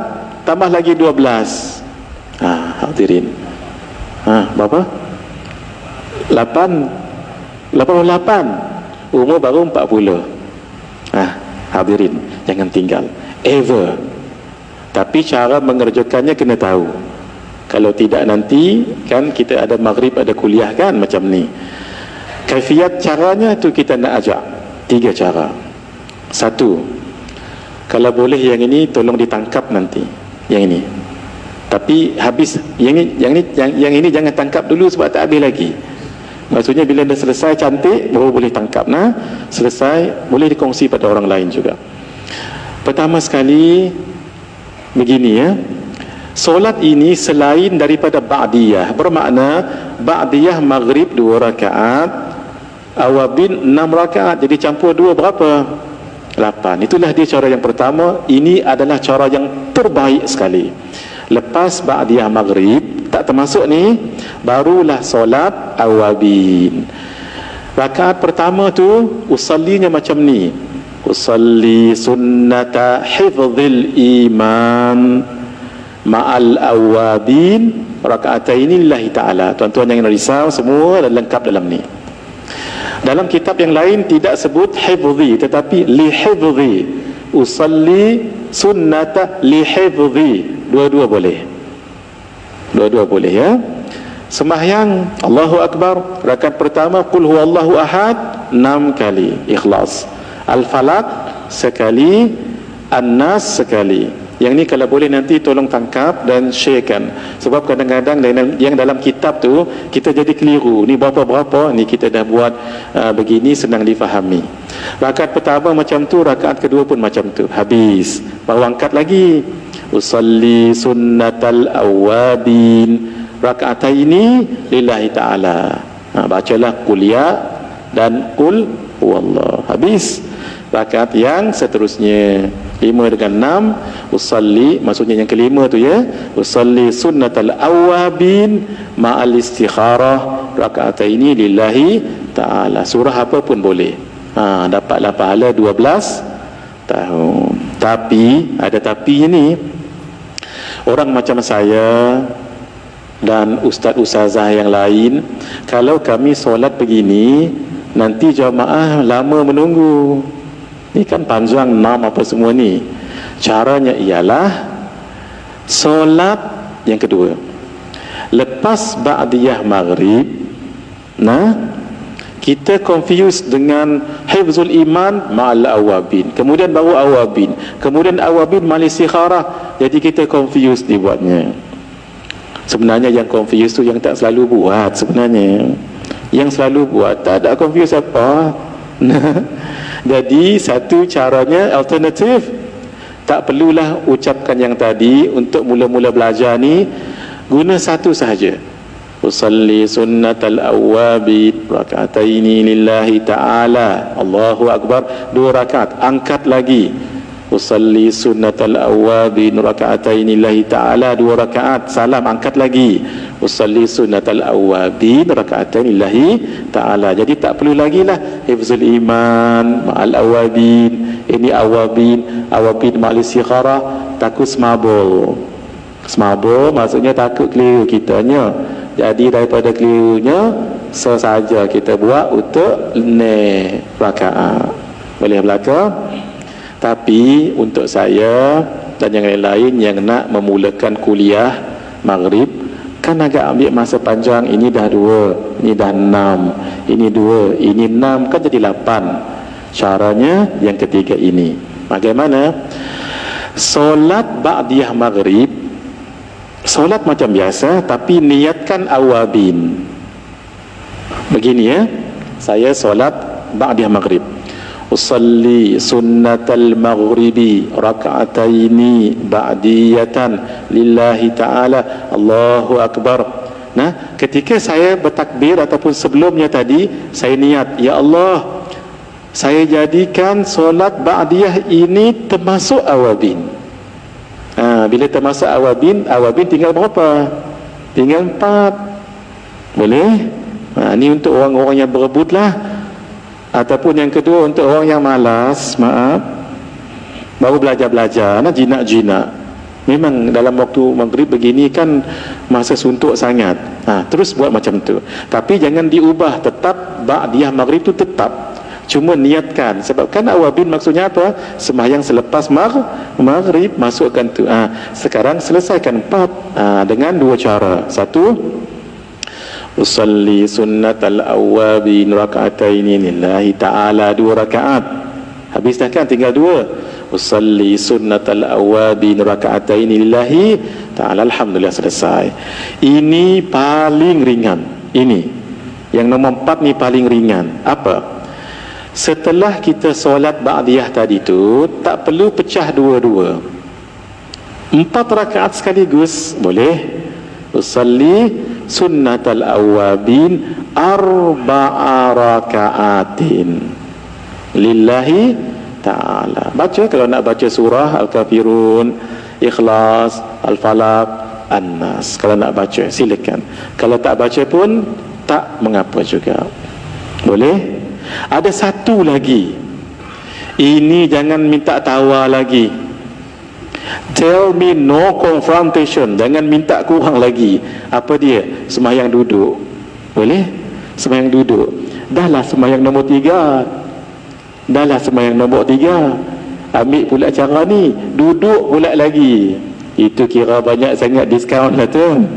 tambah lagi 12. Hadirin. Berapa? 88. Umur baru 40. Hadirin, jangan tinggal ever. Tapi cara mengerjakannya kena tahu. Kalau tidak nanti kan kita ada maghrib, ada kuliah kan macam ni. Kaifiat caranya tu kita nak ajak 3 cara. 1, kalau boleh yang ini tolong ditangkap nanti. Yang ini. Tapi habis yang ini jangan tangkap dulu sebab tak habis lagi. Maksudnya bila dah selesai cantik baru boleh tangkap. Selesai boleh dikongsi pada orang lain juga. Pertama sekali begini ya. solat ini selain daripada ba'diyah, bermakna ba'diyah maghrib 2 rakaat, awabin 6 rakaat, jadi campur 2 berapa? 8. Itulah dia cara yang pertama. Ini adalah cara yang terbaik sekali. Lepas ba'diyah maghrib tak termasuk ni, barulah solat awabin. Rakaat pertama tu usallinya macam ni, usalli sunnata hifzil iman ma'al awabin raka'ataini lillahi ta'ala. Tuan-tuan yang risau semua dah lengkap dalam ni. Dalam kitab yang lain tidak sebut hifzi, tetapi li hifzi, usalli sunnata li hifzi. Dua-dua boleh, dua-dua boleh ya. Sembahyang Allahu Akbar, rakaat pertama qul huwallahu ahad 6 kali, ikhlas, al-falaq sekali, an-nas sekali. Yang ni kalau boleh nanti tolong tangkap dan sharekan, sebab kadang-kadang yang dalam kitab tu kita jadi keliru. Ni berapa-berapa, ni kita dah buat begini, senang difahami. Rakaat pertama macam tu, rakaat kedua pun macam tu, habis. Baru angkat lagi, usalli sunnatal awabin raka'ataini lillahi ta'ala. Bacalah kuliah dan qul huwallah, habis. Rakaat yang seterusnya 5 dengan 6, usalli, maksudnya yang kelima tu ya, usalli sunnatal awabin ma'al istikharah raka'ataini lillahi ta'ala. Surah apa pun boleh, dapatlah pahala 12 tahun. Tapi ada tapinya ni. Orang macam saya dan ustaz-ustazah yang lain, kalau kami solat begini, nanti jamaah lama menunggu. Ni kan panjang 6 apa semua ni. Caranya ialah solat yang kedua lepas ba'diyah maghrib, kita confuse dengan hifzul iman ma'al awabin, kemudian baru awabin, kemudian awabin ma'al istikharah. Jadi kita confuse dibuatnya. Sebenarnya yang confuse tu yang tak selalu buat. Sebenarnya yang selalu buat tak ada confuse apa. Jadi satu caranya alternatif, tak perlulah ucapkan yang tadi. Untuk mula-mula belajar ni, guna satu sahaja, usalli sunnatal awabin raka'ataini lillahi ta'ala, Allahu Akbar 2 rakaat, angkat lagi, usalli sunnatal awabin raka'ataini lillahi ta'ala 2 rakaat, salam, angkat lagi, usalli sunnatal awabin raka'ataini lillahi ta'ala. Jadi tak perlu lagi lah hifzul iman ma'al awabin. Ini awabin, awabin ma'al istikharah, takut semabul. Semabul maksudnya takut keliru kitanya. Jadi daripada kelirunya, sesaja kita buat untuk rakaat, boleh belaka. Tapi untuk saya dan yang lain-lain yang nak memulakan kuliah maghrib, kan agak ambil masa panjang. Ini dah 2, ini dah 6, ini 2, ini 6, kan jadi 8. Caranya yang ketiga ini. Bagaimana? Solat ba'diyah maghrib, solat macam biasa, tapi niatkan awabin. Begini ya, saya solat ba'diyah maghrib, usalli sunnatal maghribi raka'ataini ba'diyatan lillahi ta'ala, Allahu Akbar. Nah, ketika saya bertakbir ataupun sebelumnya tadi, saya niat, ya Allah, saya jadikan solat ba'diyah ini termasuk awabin. Bila termasuk awabin, awabin tinggal berapa? Tinggal 4. Boleh? Ini untuk orang-orang yang berebut lah. Ataupun yang kedua, untuk orang yang malas, maaf, baru belajar-belajar, jinak-jinak. Memang dalam waktu maghrib begini kan masa suntuk sangat. Terus buat macam tu. Tapi jangan diubah, tetap ba'diyah maghrib tu tetap. Cuma niatkan. Sebab kan awabin maksudnya apa? Sembahyang selepas maghrib, masukkan tu. Sekarang selesaikan 4 dengan 2 cara. Satu, usalli sunnatal awabin raka'ataini lillahi ta'ala 2 rakaat. Habis dah kan, tinggal 2. Usalli sunnatal awabin raka'ataini lillahi ta'ala. Alhamdulillah, selesai. Ini paling ringan. Ini yang nombor 4 ni paling ringan. Apa? Setelah kita solat ba'diyah tadi tu, tak perlu pecah 2-2. 4 rakaat sekaligus boleh. Usalli sunnatal awabin arba'a raka'atin lillahi ta'ala. Baca kalau nak baca surah Al-Kafirun, Ikhlas, Al-Falaq, An-Nas. Kalau nak baca silakan. Kalau tak baca pun tak mengapa juga. Boleh? Ada satu lagi. Ini jangan minta tawar lagi. Tell me no confrontation. Jangan minta kurang lagi. Apa dia? Sembahyang duduk. Boleh? Sembahyang duduk. Dahlah sembahyang nombor 3. Dahlah sembahyang nombor 3. Ambil pula cara ni. Duduk pula lagi. Itu kira banyak sangat diskaun lah tu.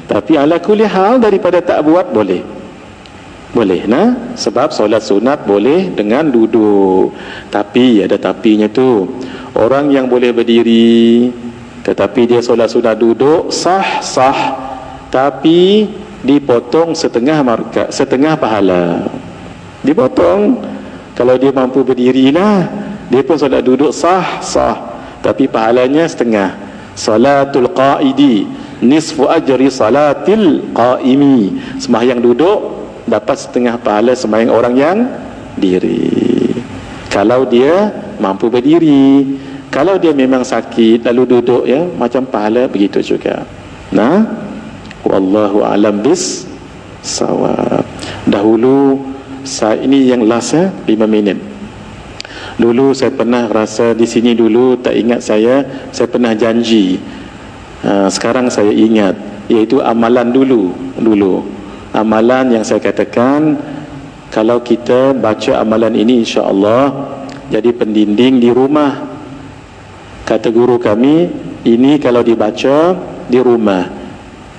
Tapi ala kulli hal daripada tak buat boleh. Boleh nah. Sebab solat sunat boleh dengan duduk. Tapi ada tapinya tu. Orang yang boleh berdiri tetapi dia solat sunat duduk sah, tapi dipotong setengah pahala. Dipotong. Kalau dia mampu berdirilah, dia pun solat duduk sah, tapi pahalanya setengah. Salatul qaidi nisfu ajri salatil qaimi. Sembahyang duduk dapat setengah pahala sembahyang orang yang diri. Kalau dia mampu berdiri. Kalau dia memang sakit lalu duduk ya, macam pahala begitu juga. Nah, wallahu alam bis sawab. Dahulu ini yang last 5 minit. Dulu saya pernah rasa di sini dulu tak ingat saya pernah janji. Sekarang saya ingat, iaitu amalan dulu. Amalan yang saya katakan, kalau kita baca amalan ini insya-Allah jadi pendinding di rumah. Kata guru kami, ini kalau dibaca di rumah.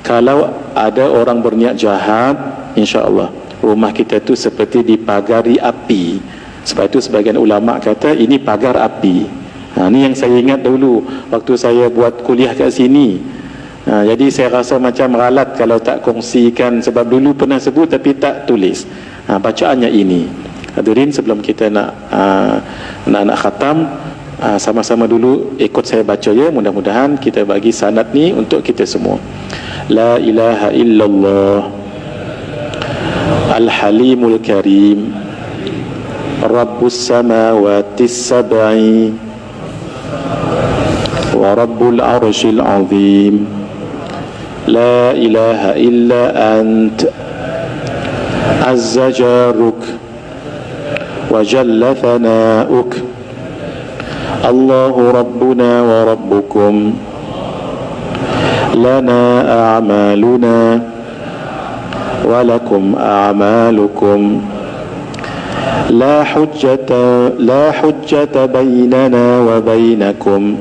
Kalau ada orang berniat jahat, insya-Allah rumah kita tu seperti dipagari api. Sebab itu sebagian ulama kata ini pagar api. Ini yang saya ingat dulu waktu saya buat kuliah kat sini. Jadi saya rasa macam ralat kalau tak kongsikan, sebab dulu pernah sebut tapi tak tulis. Bacaannya ini. Hadirin, sebelum kita nak khatam, sama-sama dulu ikut saya baca ya. Mudah-mudahan kita bagi sanad ni untuk kita semua. La ilaha illallah Al-Halimul Karim Rabbus Samawatis Sab'i wa Rabbul Arshil Azim. La ilaha illa ant Azza Jaruk wa Jalla Thana'uk. Allahu Rabbuna wa Rabbukum. Lana a'maluna wa lakum a'malukum. La hujjata bainana wa bainakum.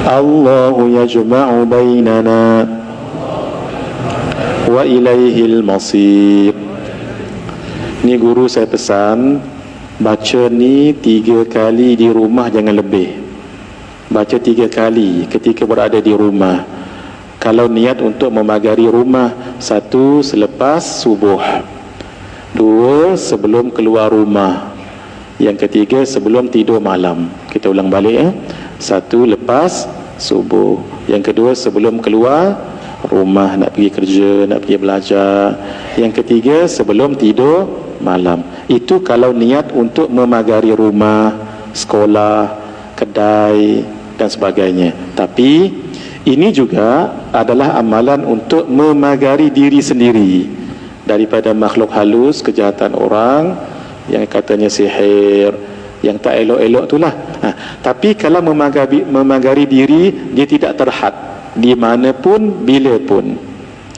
Allahu yajma'u bainana wa ilaihil masir. Ni guru saya pesan, baca ni 3 kali di rumah, jangan lebih. Baca 3 kali ketika berada di rumah. Kalau niat untuk memagari rumah, 1 selepas subuh, 2 sebelum keluar rumah, yang ketiga sebelum tidur malam. Kita ulang balik 1 lepas subuh, yang kedua sebelum keluar rumah, nak pergi kerja, nak pergi belajar, yang ketiga sebelum tidur malam. Itu kalau niat untuk memagari rumah, sekolah, kedai dan sebagainya. Tapi ini juga adalah amalan untuk memagari diri sendiri daripada makhluk halus, kejahatan orang yang katanya sihir, yang tak elok-elok itulah. Tapi kalau memagari diri, dia tidak terhad di mana pun, bila pun.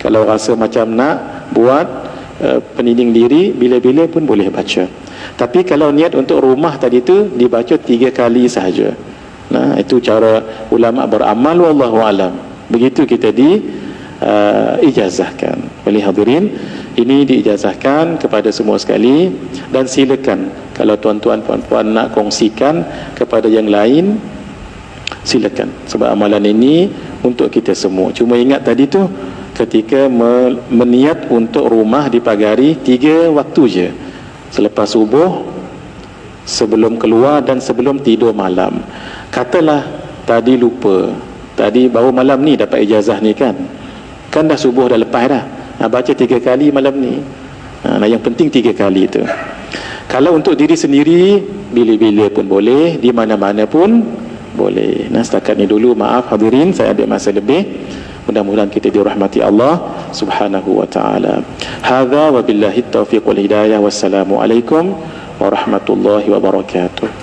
Kalau rasa macam nak buat peninding diri, bila-bila pun boleh baca. Tapi kalau niat untuk rumah tadi tu, dibaca 3 kali sahaja. Nah, itu cara ulama beramal, wallahu alam. Begitu kita ijazahkan. Oleh hadirin, ini diijazahkan kepada semua sekali, dan silakan kalau tuan-tuan puan-puan nak kongsikan kepada yang lain, silakan. Sebab amalan ini untuk kita semua. Cuma ingat tadi tu, ketika meniat untuk rumah dipagari 3 waktu je. Selepas subuh, sebelum keluar dan sebelum tidur malam. Katalah tadi lupa, tadi baru malam ni dapat ijazah ni kan dah subuh dah lepas dah, baca 3 kali malam ni. Yang penting 3 kali tu. Kalau untuk diri sendiri, bila-bila pun boleh, di mana-mana pun boleh. Setakat ni dulu, maaf hadirin saya ada masa lebih. Mudah-mudahan kita dirahmati Allah Subhanahu wa taala. Hadza wa billahi taufiq wal hidayah. Wassalamualaikum warahmatullahi wabarakatuh.